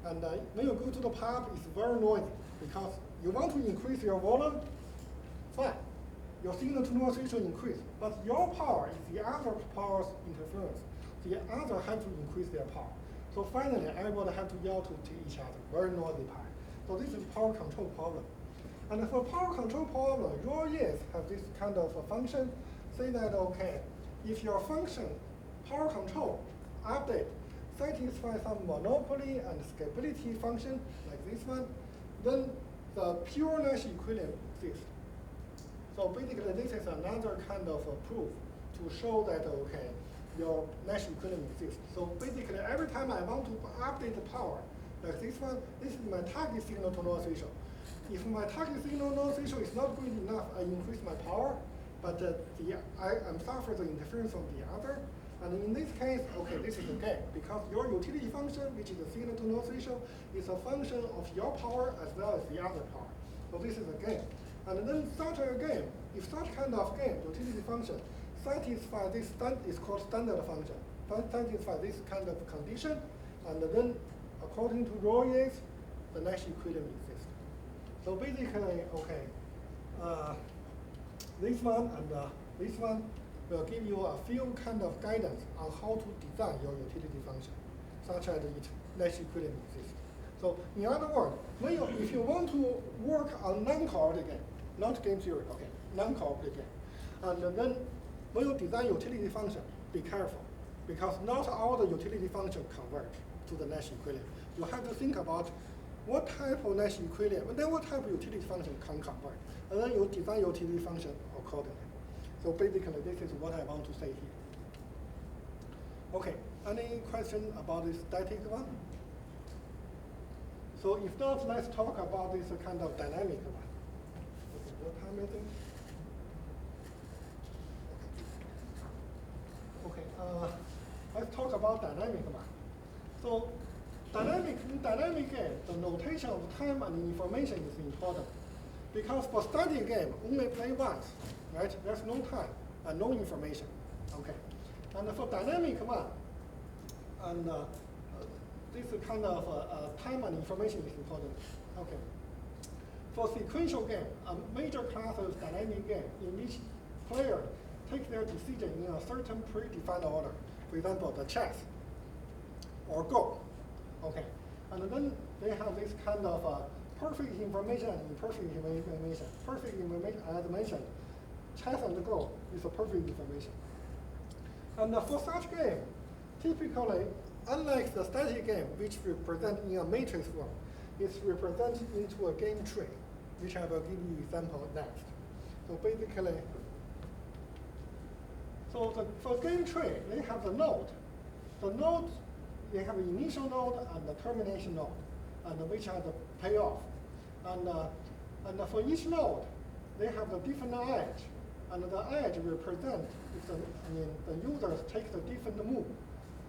And when you go to the pub, it's very noisy because you want to increase your volume, fine. Your signal to noise ratio increase, but your power is the other power's interference. The other have to increase their power. So finally, everybody have to yell to each other, very noisy pie. So this is power control problem. And for power control problem, raw yes have this kind of a function. Say that, okay, if your function, power control, update, satisfy some monopoly and scalability function, like this one, then the pure Nash equilibrium exists. So basically, this is another kind of a proof to show that, okay, your Nash equilibrium exists. So basically, every time I want to update the power, like this one, this is my target signal to noise ratio. If my target signal to noise ratio is not good enough, I increase my power, but I'm suffering the interference from the other. And in this case, okay, this is a game, because your utility function, which is the signal to noise ratio, is a function of your power as well as the other power. So this is a game. And then such a game, if such kind of game, utility function, satisfy this, is called standard function, satisfy this kind of condition, and then according to Roy's, the Nash equilibrium exists. So basically, okay, this one and this one will give you a few kind of guidance on how to design your utility function, such as its Nash equilibrium exists. So in other words, if you want to work on non-cooperative game, not game theory, okay, non-cooperative game, and then when you design utility function, be careful, because not all the utility functions converge to the Nash equilibrium. You have to think about what type of Nash equilibrium, and then what type of utility function can converge, and then you design your utility function accordingly. So basically, this is what I want to say here. Okay, any question about this static one? So if not, let's talk about this kind of dynamic one. Okay, what time is it? Okay, let's talk about dynamic one. So in dynamic game, the notation of time and information is important. Because for static game, only play once, right? There's no time and no information. Okay. And for dynamic one, And this kind of time and information is important. Okay. For sequential game, a major class is dynamic game in which players take their decision in a certain predefined order. For example, the chess or Go. Okay. And then they have this kind of perfect information and imperfect information. Perfect information, as I mentioned, chess and Go is a perfect information. And for such game, typically, unlike the static game, which represent in a matrix form, it's represented into a game tree, which I will give you example next. So basically, for game tree, they have the node. The node, they have an initial node and the termination node, and which are the payoff. And for each node, they have the different edge, and the edge represent if the users take the different move.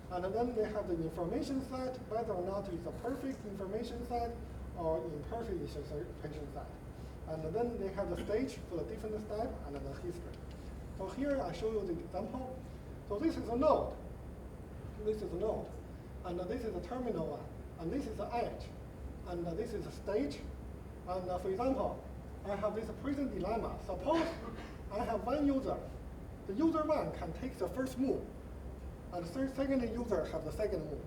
And then they have the information set, whether or not it's a perfect information set or imperfect information set. And then they have the stage for the different step and the history. So here I show you the example. So this is a node. This is a node. And this is the terminal one. And this is the edge. And this is the stage. And for example, I have this prison dilemma. Suppose I have one user. The user one can take the first move. And the second user has the second move.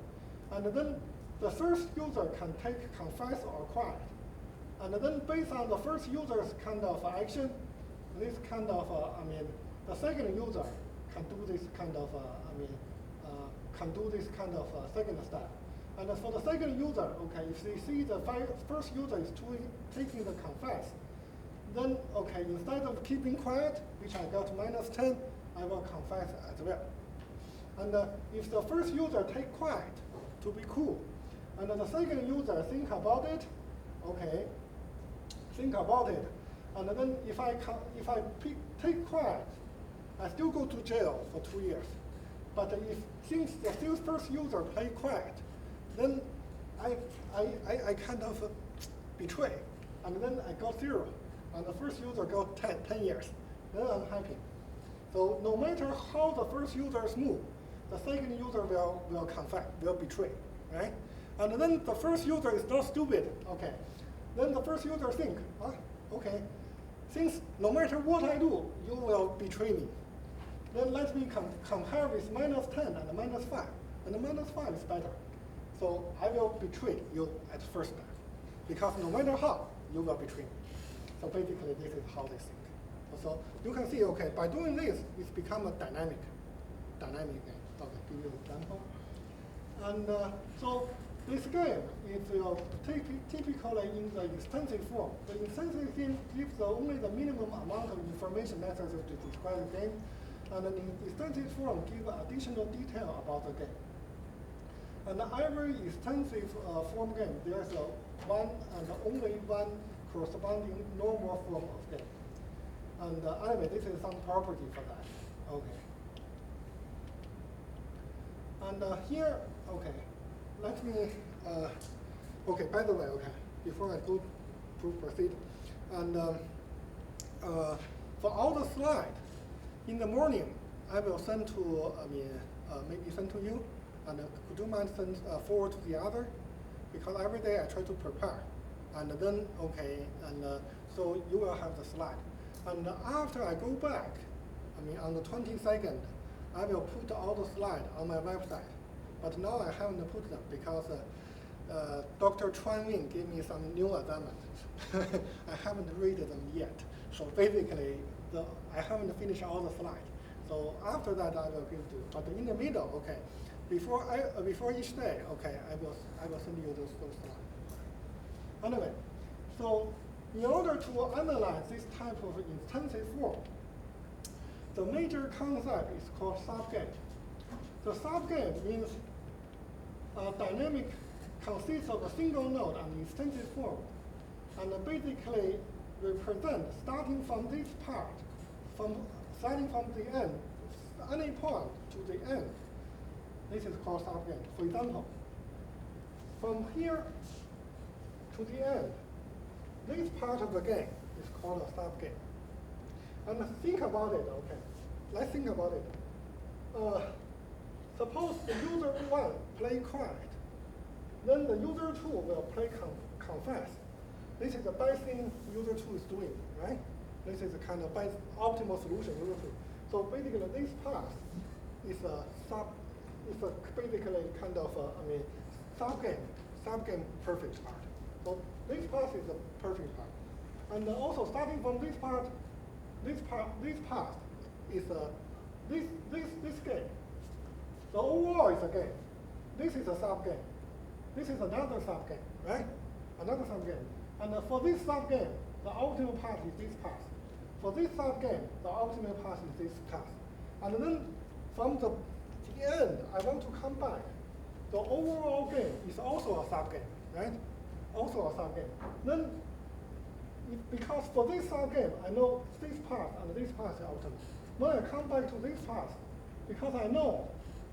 And then the first user can take confess or quiet. And then based on the first user's kind of action, this kind of, the second user can do this kind of, second step. And for the second user, okay, if they see the first user is taking the confess, then, okay, instead of keeping quiet, which I got -10, I will confess as well. And if the first user take quiet to be cool, and the second user think about it, okay, think about it, and then if I take quiet, I still go to jail for 2 years. But since the first user play quiet, then I kind of betray, and then I got 0, and the first user got 10 years. Then I'm happy. So no matter how the first users move, the second user will confess, will betray, right? And then the first user is not stupid, okay. Then the first user think, okay, since no matter what I do, you will betray me. Then let me compare with -10 and -5. And the -5 is better. So I will betray you at first time. Because no matter how, you will betray me. So basically, this is how they think. So you can see, okay, by doing this, it's become a dynamic game. Okay, give you an example. And so this game is typically in the extensive form. The extensive form gives only the minimum amount of information necessary to describe the game. And the extensive form gives additional detail about the game. And every extensive form game, there's one and only one corresponding normal form of game. And anyway, this is some property for that. Okay. And here, okay, let me, okay, by the way, okay, before I go to proceed, and for all the slides, in the morning, I will send to, maybe send to you, and could you mind send forward to the other? Because every day I try to prepare. And then, okay, and so you will have the slide. And after I go back, on the 22nd, I will put all the slides on my website. But now I haven't put them because Dr. Chuan Wing gave me some new assignments. I haven't read them yet. So basically, I haven't finished all the slides. So after that, I will give to you. But in the middle, okay, before each day, okay, I will send you those first slides. Anyway, so in order to analyze this type of intensive form, the major concept is called subgame. The subgame means a dynamic consists of a single node and extensive form, and basically represent starting from this part, starting from the end, any point to the end. This is called subgame. For example, from here to the end, this part of the game is called a subgame. And think about it, okay. Let's think about it. Suppose the user 1 play quiet, then the user 2 will play confess. This is the best thing user 2 is doing, right? This is a kind of best optimal solution user 2. So basically this path is basically kind of subgame perfect part. So this path is the perfect part. And also starting from this path is this game. The overall is a game. This is a subgame. This is another subgame, right? Another subgame. And for this subgame, the optimal path is this path. For this subgame, the optimal path is this path. And then from the end, I want to come back. The overall game is also a subgame, right? Also a subgame. Then, because for this subgame, I know this path and this path is optimal. When I come back to this path, because I know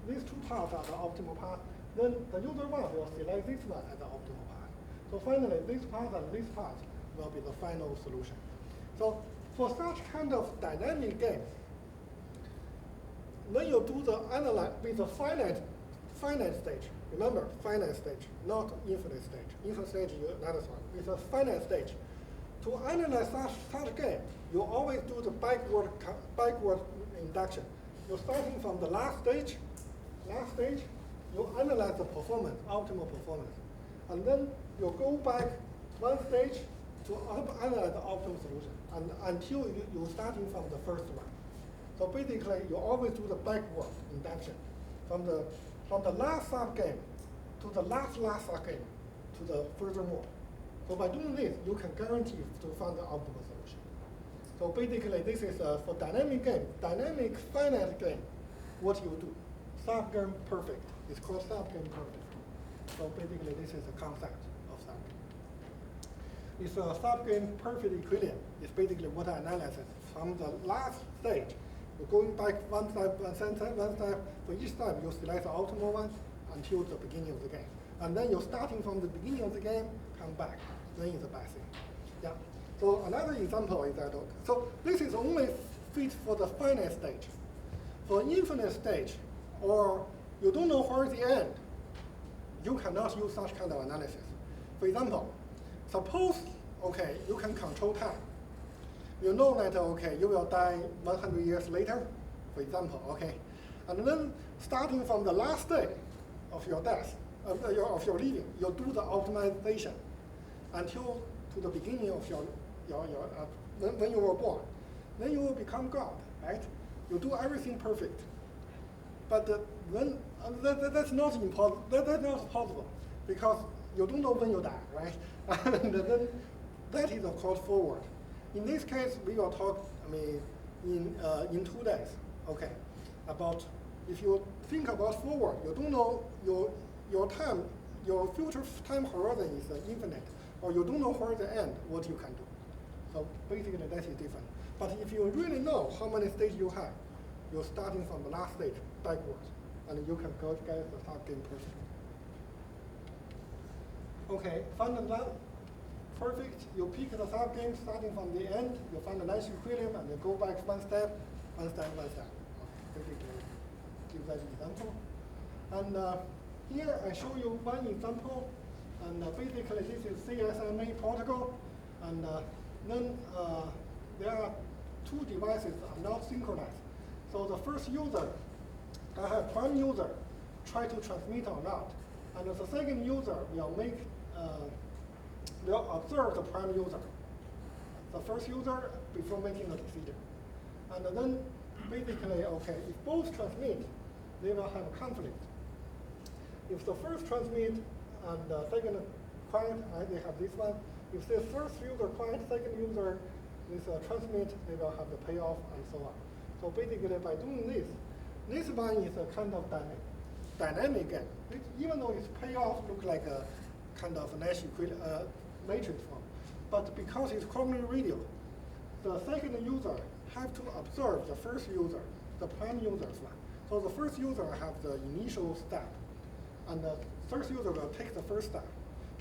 these two paths are the optimal path, then the user 1 will select this one as the optimal path. So finally, this path and this path will be the final solution. So for such kind of dynamic game, when you do the analyze with the finite stage, remember finite stage, not infinite stage. Infinite stage is another one. With a finite stage, to analyze such game, you always do the backward induction. You're starting from the last stage, you analyze the performance, optimal performance. And then you go back one stage to analyze the optimal solution, and until you're starting from the first one. So basically, you always do the backward induction from the last subgame to the last subgame to the furthermore. So by doing this, you can guarantee to find the optimal solution. So basically, this is for dynamic game, dynamic finite game. What you do, subgame perfect. It's called subgame perfect. So basically, this is the concept of subgame. It's a subgame perfect equilibrium. It's basically what I analyze from the last stage. You're going back one step. For each step, you select the optimal one until the beginning of the game. And then you're starting from the beginning of the game, come back. Then it's the best thing. Yeah. So another example is that, so this is only fit for the finite stage. For infinite stage, or you don't know where is the end, you cannot use such kind of analysis. For example, suppose, okay, you can control time. You know that, okay, you will die 100 years later, for example, okay? And then starting from the last day of your death, of your living, you do the optimization until to the beginning of when you were born. Then you will become God, right? You do everything perfect. But that's not important. That's not possible because you don't know when you die, right? And then that is of course forward. In this case, we will talk, in 2 days, okay, about if you think about forward, you don't know your time, your future time horizon is infinite, or you don't know where the end, what you can do. So basically, that is different. But if you really know how many stages you have, you're starting from the last stage backwards, and you can go get the subgame perfect. Okay, find the perfect, you pick the subgame starting from the end, you find the nice equilibrium, and you go back one step. Basically, give that example. And here I show you one example, and basically this is CSMA protocol, and then there are 2 devices are not synchronized. So the first user, I have prime user, try to transmit or not, and the second user will observe the prime user, the first user, before making a decision. And then basically, okay, if both transmit, they will have a conflict. If the first transmit and the second quiet, they have this one. If the first user quiet, second user is transmit, they will have the payoff and so on. So basically, by doing this one is a kind of dynamic game. Even though its payoff look like a kind of Nash matrix form, but because it's common radio, the second user have to observe the first user, the prime user's one. So the first user have the initial step, and the first user will take the first step,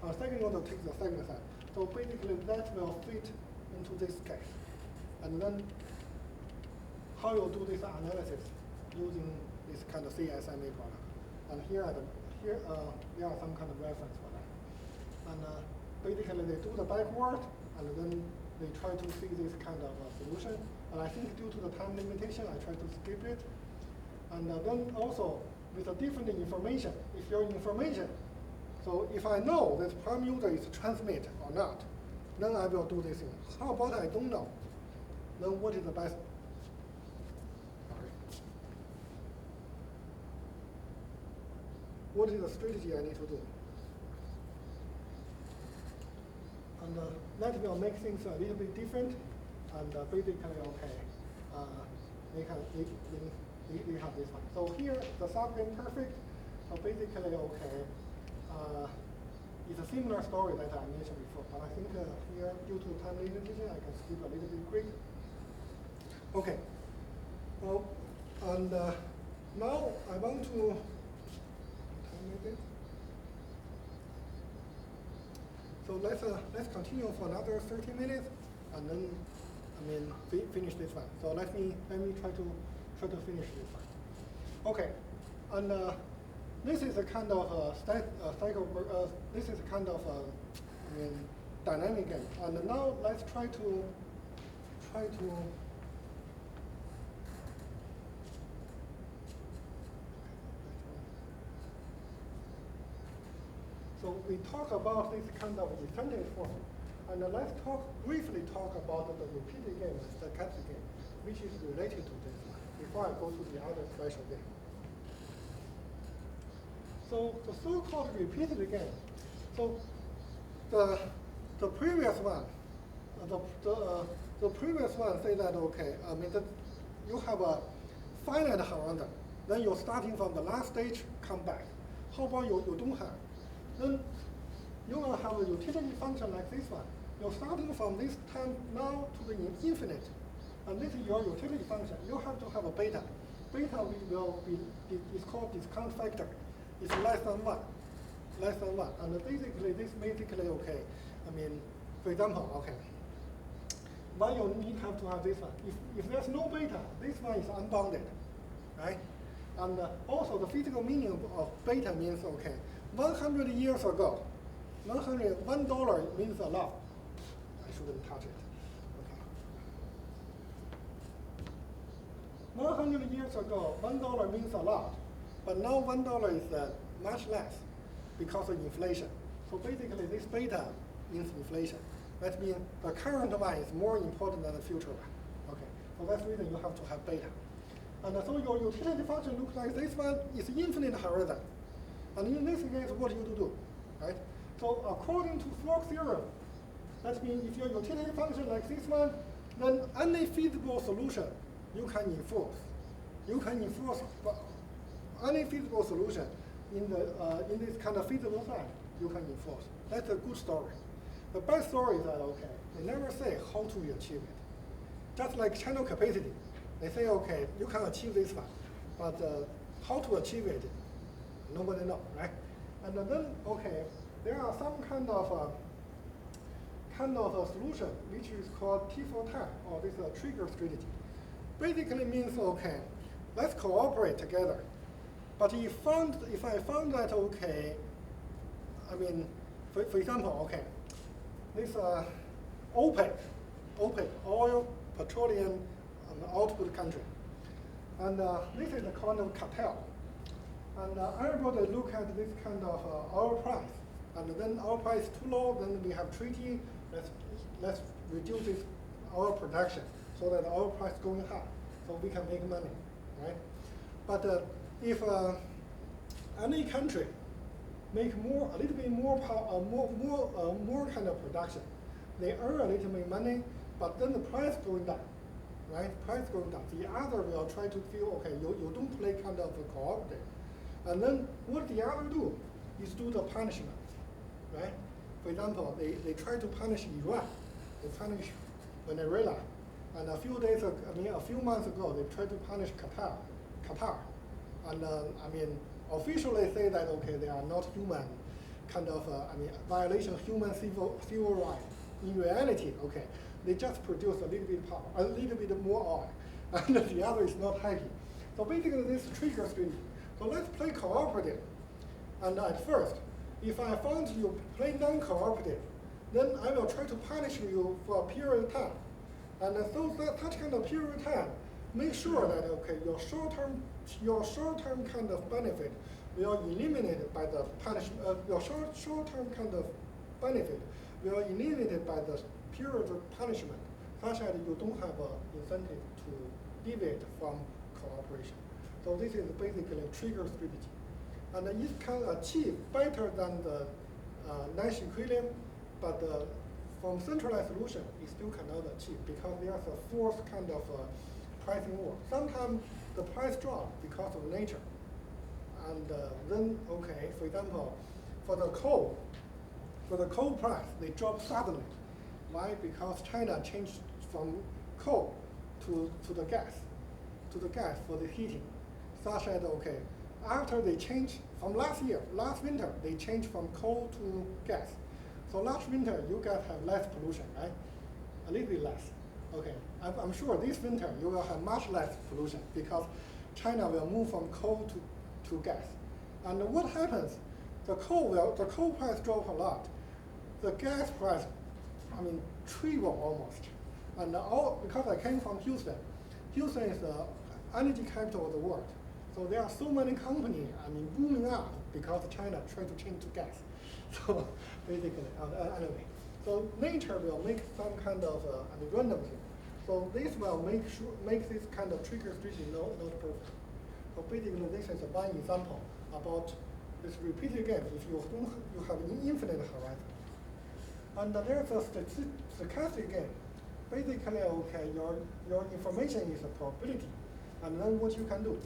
and the second user takes the second step. So basically, that will fit into this case. And then how you do this analysis using this kind of CSMA product. And here there are some kind of reference for that. And basically they do the backward, and then they try to see this kind of solution. And I think due to the time limitation, I try to skip it. And then also with a different information, if your information, so if I know that prime user is transmit or not, then I will do this thing. How about I don't know? Then what is the best? What is the strategy I need to do? And that will make things a little bit different. And basically, okay, they have this one. So here, the subgame perfect. So basically, okay, it's a similar story that I mentioned before. But I think here, due to time limitation, I can skip a little bit quick. Okay. Well, and now I want to. So let's continue for another 30 minutes, and then finish this one. So let me try to finish this one. Okay, and this is a kind of cycle. This is a kind of dynamic game. And now let's try to. So we talk about this kind of incentive form, and let's briefly talk about the repeated game, the stochastic game, which is related to this one, before I go to the other special game. So the so-called repeated game. So the previous one, the previous one say that okay, that you have a finite horizon, then you're starting from the last stage, come back. How about you don't have? Then you will have a utility function like this one. You're starting from this time now to the infinite. And this is your utility function. You have to have a beta. Beta is called discount factor. It's less than 1. Less than 1. And basically, okay. For example, okay. Why you have to have this one? If there's no beta, this one is unbounded, right? And also the physical meaning of beta means, okay, 100 years ago, $1 means a lot. I shouldn't touch it. Okay. 100 years ago, $1 means a lot, but now $1 is much less because of inflation. So basically, this beta means inflation. That means the current one is more important than the future one. Okay. So that's the reason you have to have beta. And so your utility function looks like this one is infinite horizon. And in this case, what you do, right? So according to Flock theorem, that means if your utility function like this one, then any feasible solution you can enforce. You can enforce any feasible solution in this kind of feasible side, you can enforce. That's a good story. The bad story is that, okay, they never say how to achieve it. Just like channel capacity. They say, okay, you can achieve this one, but how to achieve it, nobody knows, right? And then, okay, there are some kind of a solution which is called T for time, or this trigger strategy. Basically means, okay, let's cooperate together. But if I found that, okay, for example, okay, this OPEC, oil, petroleum, output country. And this is a kind of cartel. And everybody look at this kind of oil price. And then oil price is too low, then we have treaty, let's reduce this oil production so that the oil price is going high, so we can make money, right? But if any country make a little bit more kind of production, they earn a little bit money, but then the price going down. Right, price going down. The other will try to feel, okay, you don't play kind of a cooperative. And then what the other do is do the punishment, right? For example, they try to punish Iran, they punish Venezuela, and a few months ago, they tried to punish Qatar. And officially say that, okay, they are not human, kind of, violation of human civil rights. In reality, okay, they just produce a little bit more oil, and the other is not happy. So basically this triggers strategy. So let's play cooperative. And at first, if I found you play non-cooperative, then I will try to punish you for a period of time. And so that such kind of period of time, make sure that okay, your short-term kind of benefit will eliminated by the punishment. Your short-term kind of benefit will eliminated by the period of punishment, such that you don't have an incentive to deviate from cooperation. So this is basically a trigger strategy. And it can achieve better than the Nash equilibrium, but from centralized solution, it still cannot achieve because there's a fourth kind of pricing war. Sometimes the price drops because of nature. And then, okay, for example, for the coal price, they drop suddenly. Why? Because China changed from coal to the gas for the heating. Such that, okay, after they changed from last winter, they changed from coal to gas. So last winter, you guys have less pollution, right? A little bit less. Okay, I'm sure this winter you will have much less pollution because China will move from coal to gas. And what happens? The coal price drop a lot. The gas price, triple almost. And because I came from Houston. Houston is the energy capital of the world. So there are so many companies, booming up because China trying to change to gas. So basically, anyway. So nature will make some kind of random thing. So this will make this kind of trigger strategy not perfect. So basically, this is one example about this repeated game. If you have an infinite horizon, and there's a stochastic game. Basically, okay, your information is a probability, and then what you can do.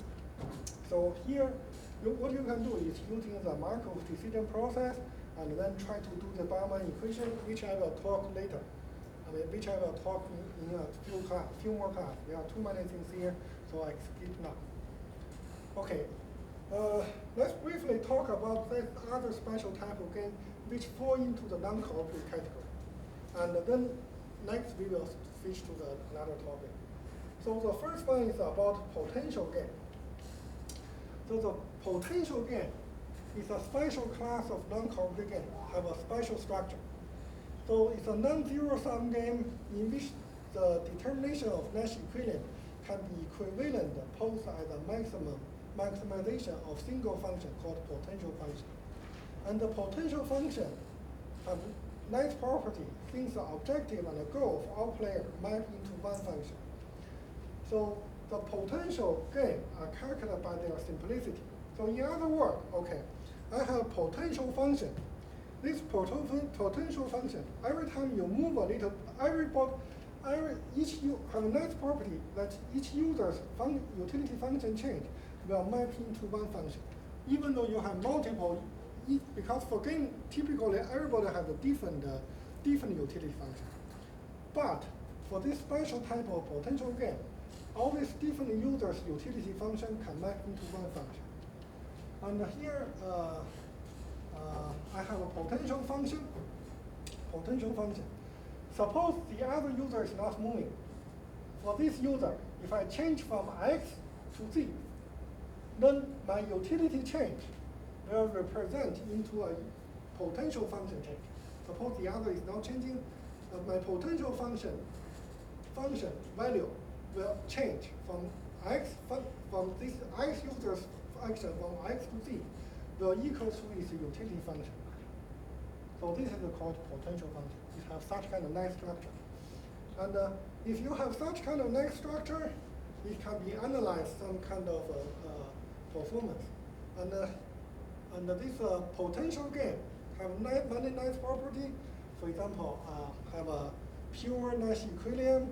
So here, what you can do is using the Markov decision process, and then try to do the Bellman equation, which I will talk later. Which I will talk in a few more class. There are too many things here, so I skip now. Okay, let's briefly talk about this other special type of game which fall into the non-cooperative category. And then next we will switch to another topic. So the first one is about potential game. So the potential game is a special class of non-cooperative game, have a special structure. So it's a non-zero-sum game in which the determination of Nash equilibrium can be equivalent posed as a maximization of single function called potential function. And the potential function have nice property since the objective and the goal of all players map into one function. So the potential game are calculated by their simplicity. So in other words, okay, I have potential function. This potential function, every time you move a little, each you have a nice property that each user's utility function change will map into one function. Even though you have multiple, because for game, typically everybody has a different utility function. But for this special type of potential game, all these different users' utility function can map into one function. And here, I have a potential function. Suppose the other user is not moving. For this user, if I change from X to Z, then my utility change will represent into a potential function change. Suppose the other is not changing, my potential function value will change from this X user's function from X to Z will equal to its utility function. So this is called potential function. It has such kind of nice structure. And if you have such kind of nice structure, it can be analyzed some kind of performance. And this potential game have many nice property. For example, have a pure Nash equilibrium,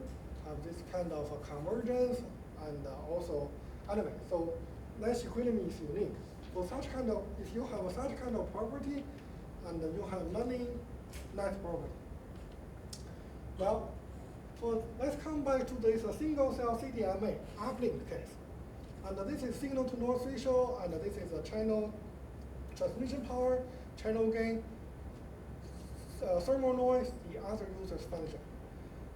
have this kind of convergence, and also, anyway, so Nash equilibrium is unique. For such kind of, if you have such kind of property, and you have many nice property. Well, let's come back to this single cell CDMA uplink case. And this is signal to noise ratio, and this is a channel transmission power, channel gain, thermal noise, the other user's function.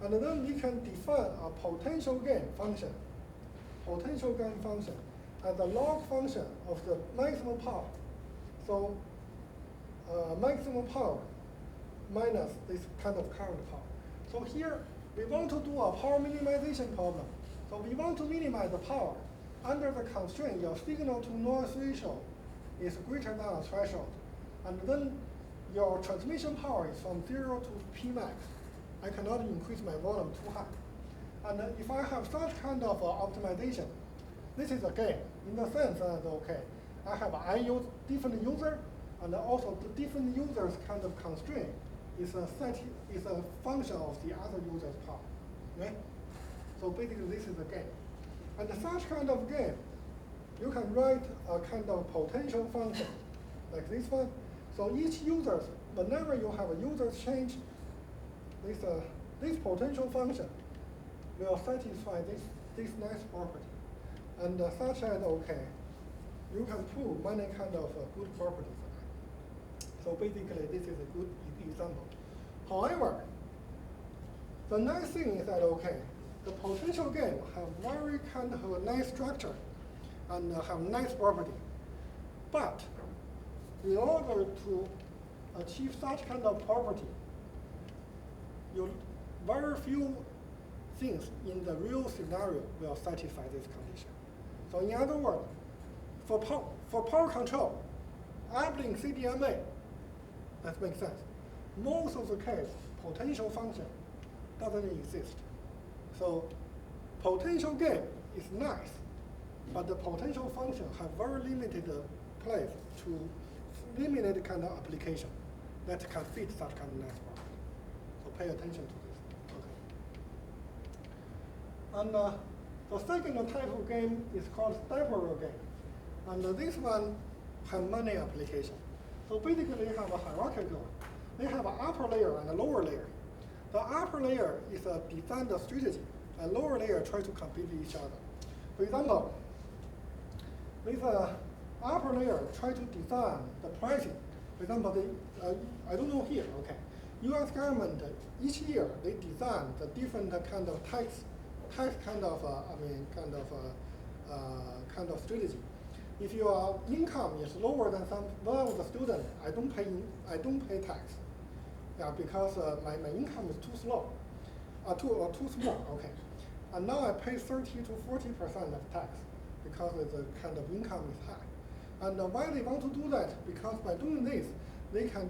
And then we can define a potential gain function. Potential gain function as a log function of the maximum power. So maximum power minus this kind of current power. So here, we want to do a power minimization problem. So we want to minimize the power under the constraint your signal to noise ratio is greater than a threshold. And then your transmission power is from 0 to P max. I cannot increase my volume too high. And if I have such kind of optimization, this is a gain in the sense that, okay, I have different user, and also the different users kind of constraint is a function of the other user's power, right? So basically this is a gain. And such kind of gain, you can write a kind of potential function like this one. So each user, whenever you have a user change, this potential function will satisfy this nice property. And such as, okay, you can prove many kind of good properties. So basically, this is a good example. However, the nice thing is that, okay, the potential gain have very kind of a nice structure and have nice property. But in order to achieve such kind of property, very few things in the real scenario will satisfy this condition. So in other words, for power control, applying CDMA, that makes sense. Most of the case, potential function doesn't exist. So potential gain is nice, but the potential function have very limited place to limited kind of application that can fit such kind of nice property. So pay attention to this. Okay. And the second type of game is called stepper game. And this one has many applications. So basically, you have a hierarchical. They have an upper layer and a lower layer. The upper layer is a design strategy, and lower layer try to compete with each other. For example, with upper layer try to design the pricing. For example, I don't know here, okay. US government, each year, they design the different kind of tax kind of strategy. If your income is lower than one of the students, I don't pay tax. Yeah, because my income is too small, okay. And now I pay 30 to 40% of tax because the kind of income is high. And why they want to do that? Because by doing this, they can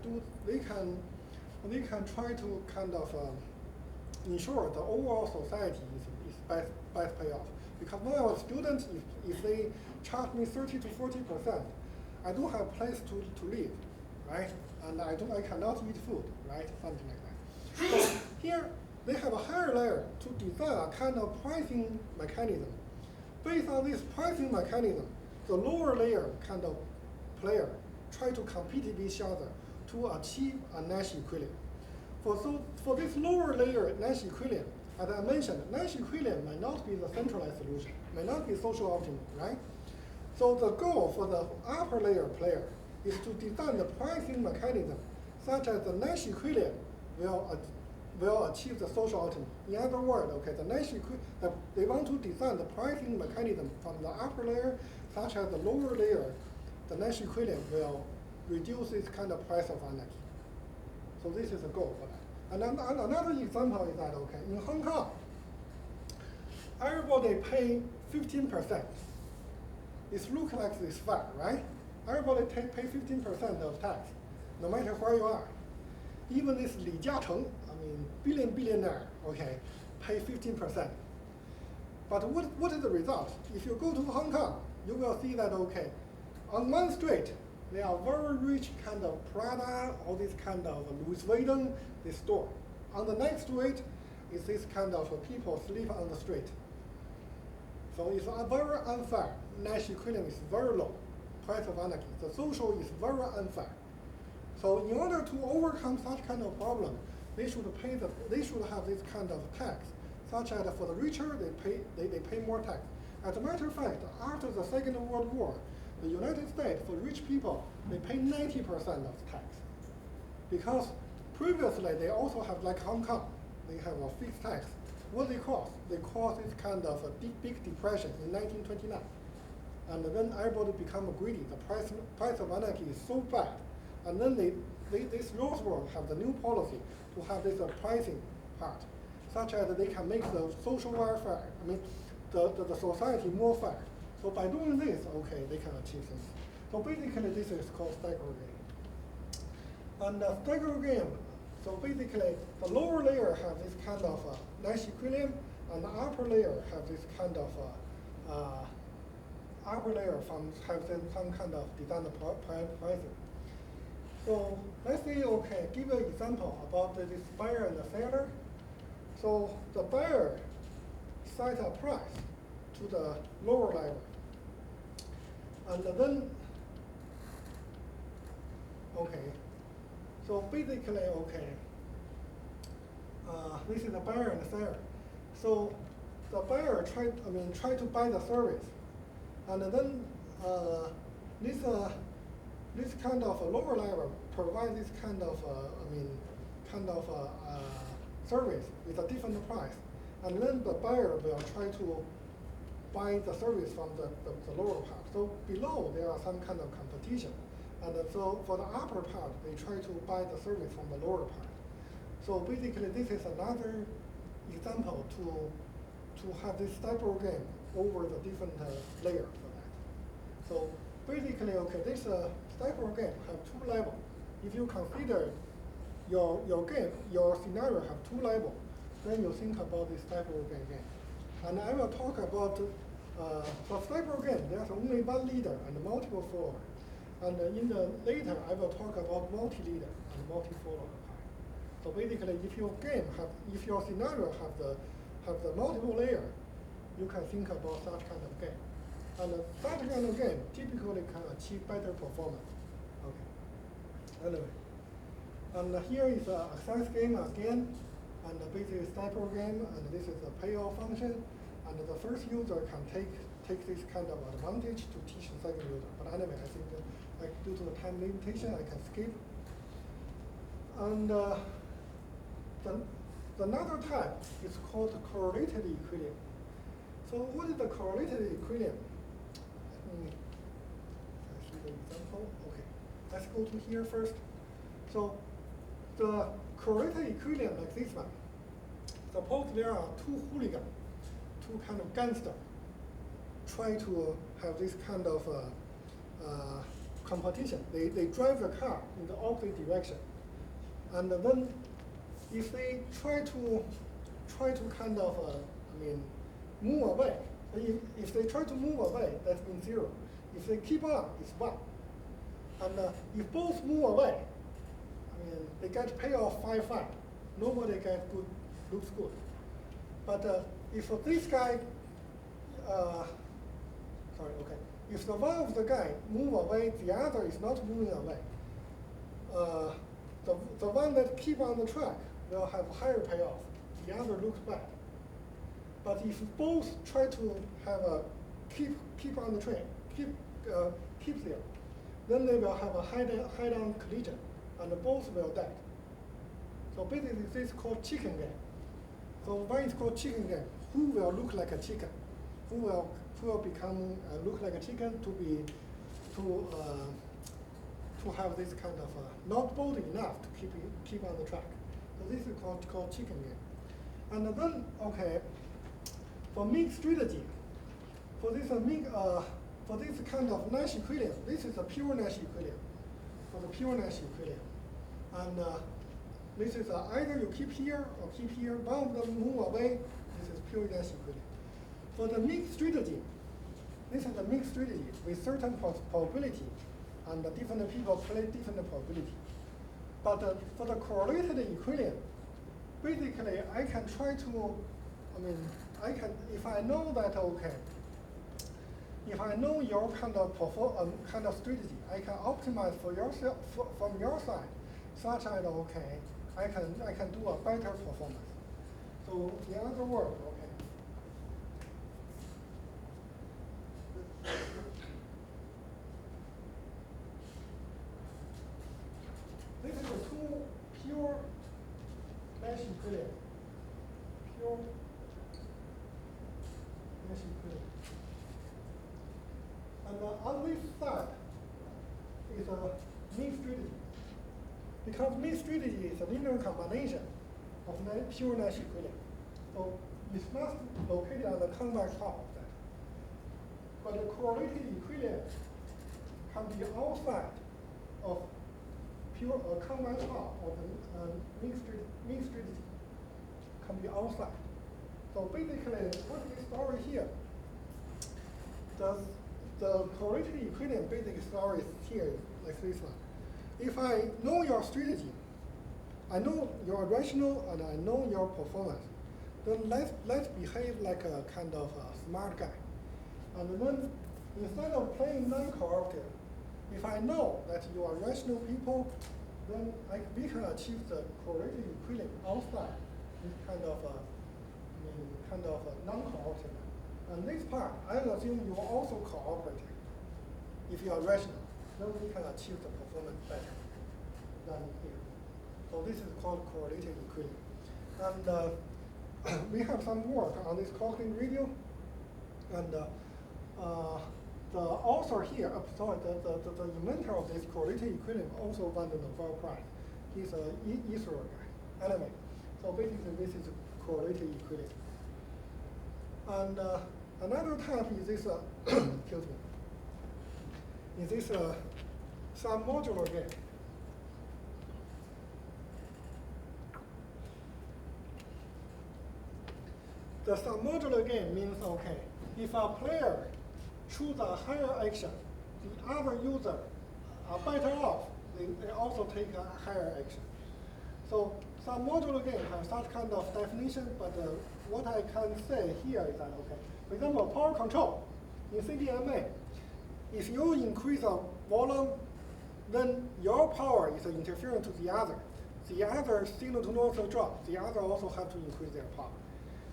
try to kind of ensure the overall society is best payoff. Because when I was a student, if they charge me 30 to 40%, I don't have place to live, right? And I cannot eat food, right? Something like that. So here they have a higher layer to design a kind of pricing mechanism. Based on this pricing mechanism, the lower layer kind of player try to compete with each other to achieve a Nash equilibrium. For this lower layer Nash equilibrium, as I mentioned, Nash equilibrium may not be the centralized solution, may not be social optimal, right? So the goal for the upper layer player is to design the pricing mechanism such as the Nash equilibrium will achieve the social optimum. In other words, okay, they want to design the pricing mechanism from the upper layer such as the lower layer, the Nash equilibrium will reduce this kind of price of anarchy. So this is the goal for that. And then another example is that, okay, in Hong Kong, everybody pay 15%. It looks like it's fair, right? Everybody pay 15% of tax, no matter where you are. Even this Li Jiacheng, billionaire, okay, pay 15%. But what is the result? If you go to Hong Kong, you will see that, okay, on one street, there are very rich kind of Prada, all this kind of Louis Vuitton, this store. On the next street is this kind of people sleep on the street. So it's very unfair. Nash equilibrium is very low. Price of anarchy. The social is very unfair. So in order to overcome such kind of problem, they should have this kind of tax, such as for the richer they pay more tax. As a matter of fact, after the Second World War, the United States, for rich people, they pay 90% of tax. Because previously they also have, like Hong Kong, they have a fixed tax. What they cause? They cause this kind of a big depression in 1929. and then everybody become greedy. The price of energy is so bad, and then this Roosevelt have the new policy to have this pricing part, such as they can make the social welfare, I mean, the society more fair. So by doing this, okay, they can achieve this. So basically, this is called stagger game. And the stagger game, so basically, the lower layer have this kind of Nash equilibrium, and the upper layer have this kind of upper layer have some kind of design pricing. So let's say, okay, give an example about this buyer and the seller. So the buyer set a price to the lower level. And then, okay, so basically, okay, this is the buyer and the seller. So the buyer try to buy the service, and then this kind of a lower level provide this kind of service with a different price, and then the buyer will try to buy the service from the lower part. So below there are some kind of competition, and so for the upper part they try to buy the service from the lower part. So basically this is another example to have this stagger game over the different layer for that. So basically, okay, this stagger game have two levels. If you consider your game, your scenario have two levels, then you think about this stagger game. And I will talk about for stagger game, there's only one leader and multiple followers. And later I will talk about multi-leader and multi-follower. So basically, if your scenario have the multiple layer, you can think about such kind of game. And such kind of game typically can achieve better performance. Okay. Anyway, and here is an access game again, and basically stagger game, and this is a payoff function, and the first user can take this kind of advantage to teach the second user. But anyway, I think that, due to the time limitation, I can skip. And another type is called correlated equilibrium. So what is the correlated equilibrium? Let's see the example. Okay, let's go to here first. So the correlated equilibrium like this one. Suppose there are two hooligans, two kind of gangsters, try to have this kind of competition. They drive the car in the opposite direction, and then if they try to kind of move away, if they try to move away, that means 0. If they keep on, it's 1. And if both move away, they get payoff 5-5. Nobody looks good. But if this guy, if the one of the guy move away, the other is not moving away. The one that keep on the track will have higher payoff. The other looks bad. But if both try to have a keep on the train, keep there, then they will have a head-on collision, and both will die. So basically, this is called chicken game. So why it's called chicken game? Who will look like a chicken? Who will become look like a chicken to have this kind of not bold enough to keep on the track. So this is called chicken game. And then for mixed strategy, for this kind of Nash equilibrium, this is a pure Nash equilibrium. For the pure Nash equilibrium, and this is either you keep here or keep here. One of them move away. This is pure Nash equilibrium. For the mixed strategy, this is a mixed strategy with certain probability, and different people play different probability. But for the correlated equilibrium, basically I can try to, if I know that if I know your kind of strategy, I can optimize for yourself from your side, such as I can do a better performance. So in other words, this is a two pure Nash equilibrium. Pure Nash equilibrium. on this side is a mean strategy. Because mean strategy is a linear combination of pure Nash equilibrium. So it must be located on the convex top of that. But the correlated equilibrium can be outside of pure convex top of the mean strategy. Can be outside. So basically, what is the story here? The correlated equilibrium basic story is here, like this one. If I know your strategy, I know your rational, and I know your performance, then let's behave like a kind of a smart guy. And then instead of playing non-cooperative, if I know that you are rational people, then we can achieve the correlated equilibrium outside this kind of non-cooperative. And this part, I assume you are also cooperative. If you are rational, then we can achieve the performance better than here. So this is called correlated equilibrium. And we have some work on this Cochrane radio. And the author here, the inventor of this correlated equilibrium also won the Nobel Prize. He's an Israel guy, anyway. So basically, this is correlated equilibrium. And another type is this, excuse me, is this sum modular game. The sum modular game means, okay, if a player chooses a higher action, the other user are better off, they also take a higher action. So some modular game has such kind of definition, but what I can say here is that, okay, for example, power control in CDMA, if you increase the volume, then your power is interfering to the other. The other signal to noise will drop. The other also have to increase their power.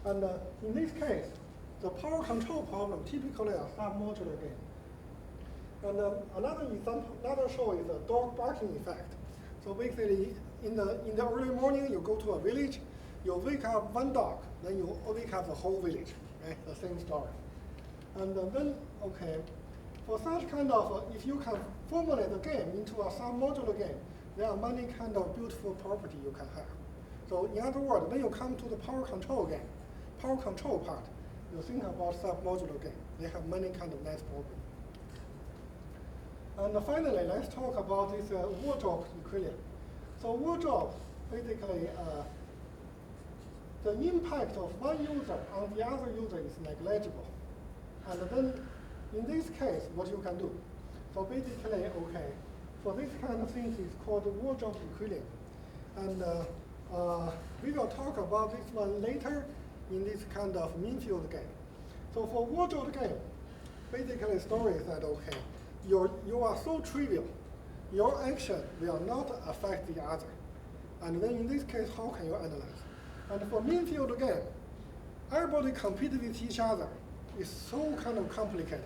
And in this case, the power control problem typically a sub-modular game. And another example, another show is the dog barking effect. So basically, in the early morning, you go to a village, you wake up one dog, then you wake up the whole village, right? The same story. And then, okay, for such kind of, if you can formulate the game into a sub-modular game, there are many kind of beautiful property you can have. So in other words, when you come to the power control game, power control part, you think about sub-modular game. They have many kind of nice properties. And finally, let's talk about this wardrobe equilibrium. So wardrobe, basically, the impact of one user on the other user is negligible. And then, in this case, what you can do? So basically, okay, for this kind of thing is called wardrobe equilibrium. And we will talk about this one later in this kind of mean field game. So for wardrobe game, basically the story is that, okay, you are so trivial, your action will not affect the other. And then in this case, how can you analyze? And for mean field game, everybody competes with each other. It's so kind of complicated.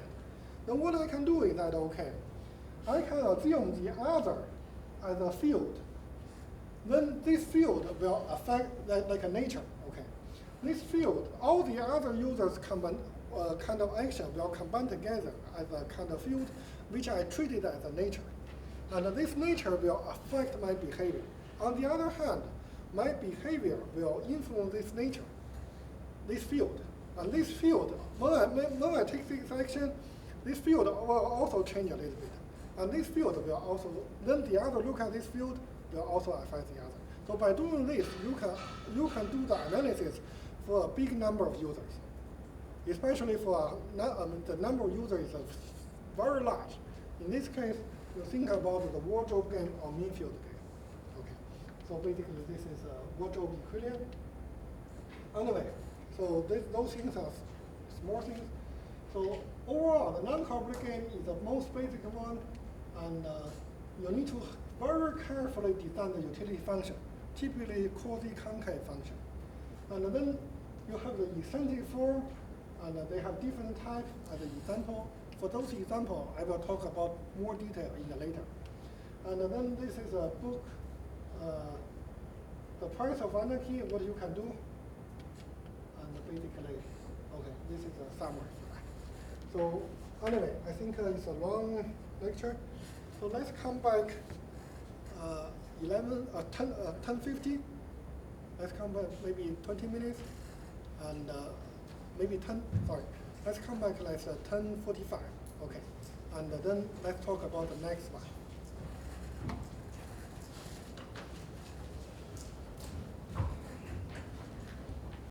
Then what I can do is that, okay, I can assume the other as a field. Then this field will affect like a nature, okay? This field, all the other users kind of action will combine together as a kind of field, which I treated as a nature. And this nature will affect my behavior. On the other hand, my behavior will influence this nature, this field. And this field, when I take this action, this field will also change a little bit. And this field will also, then the other look at this field will also affect the other. So by doing this, you can do the analysis for a big number of users. Especially for the number of users is very large. In this case, you think about the wardrobe game or mean field game. Okay. So basically, this is a wardrobe equilibrium. Anyway, so those things are small things. So overall, the non-cooperative game is the most basic one, and you need to very carefully design the utility function, typically quasi-concave function. And then you have the incentive form, and they have different types as an example. For those examples, I will talk about more detail in the later. And then this is a book, The Price of Anarchy, what you can do. And basically, okay, this is a summary. So Anyway, I think it's a long lecture. So let's come back 10:50. Let's come back maybe 20 minutes, and maybe 10, sorry. Let's come back like 10:45, okay. And then let's talk about the next one.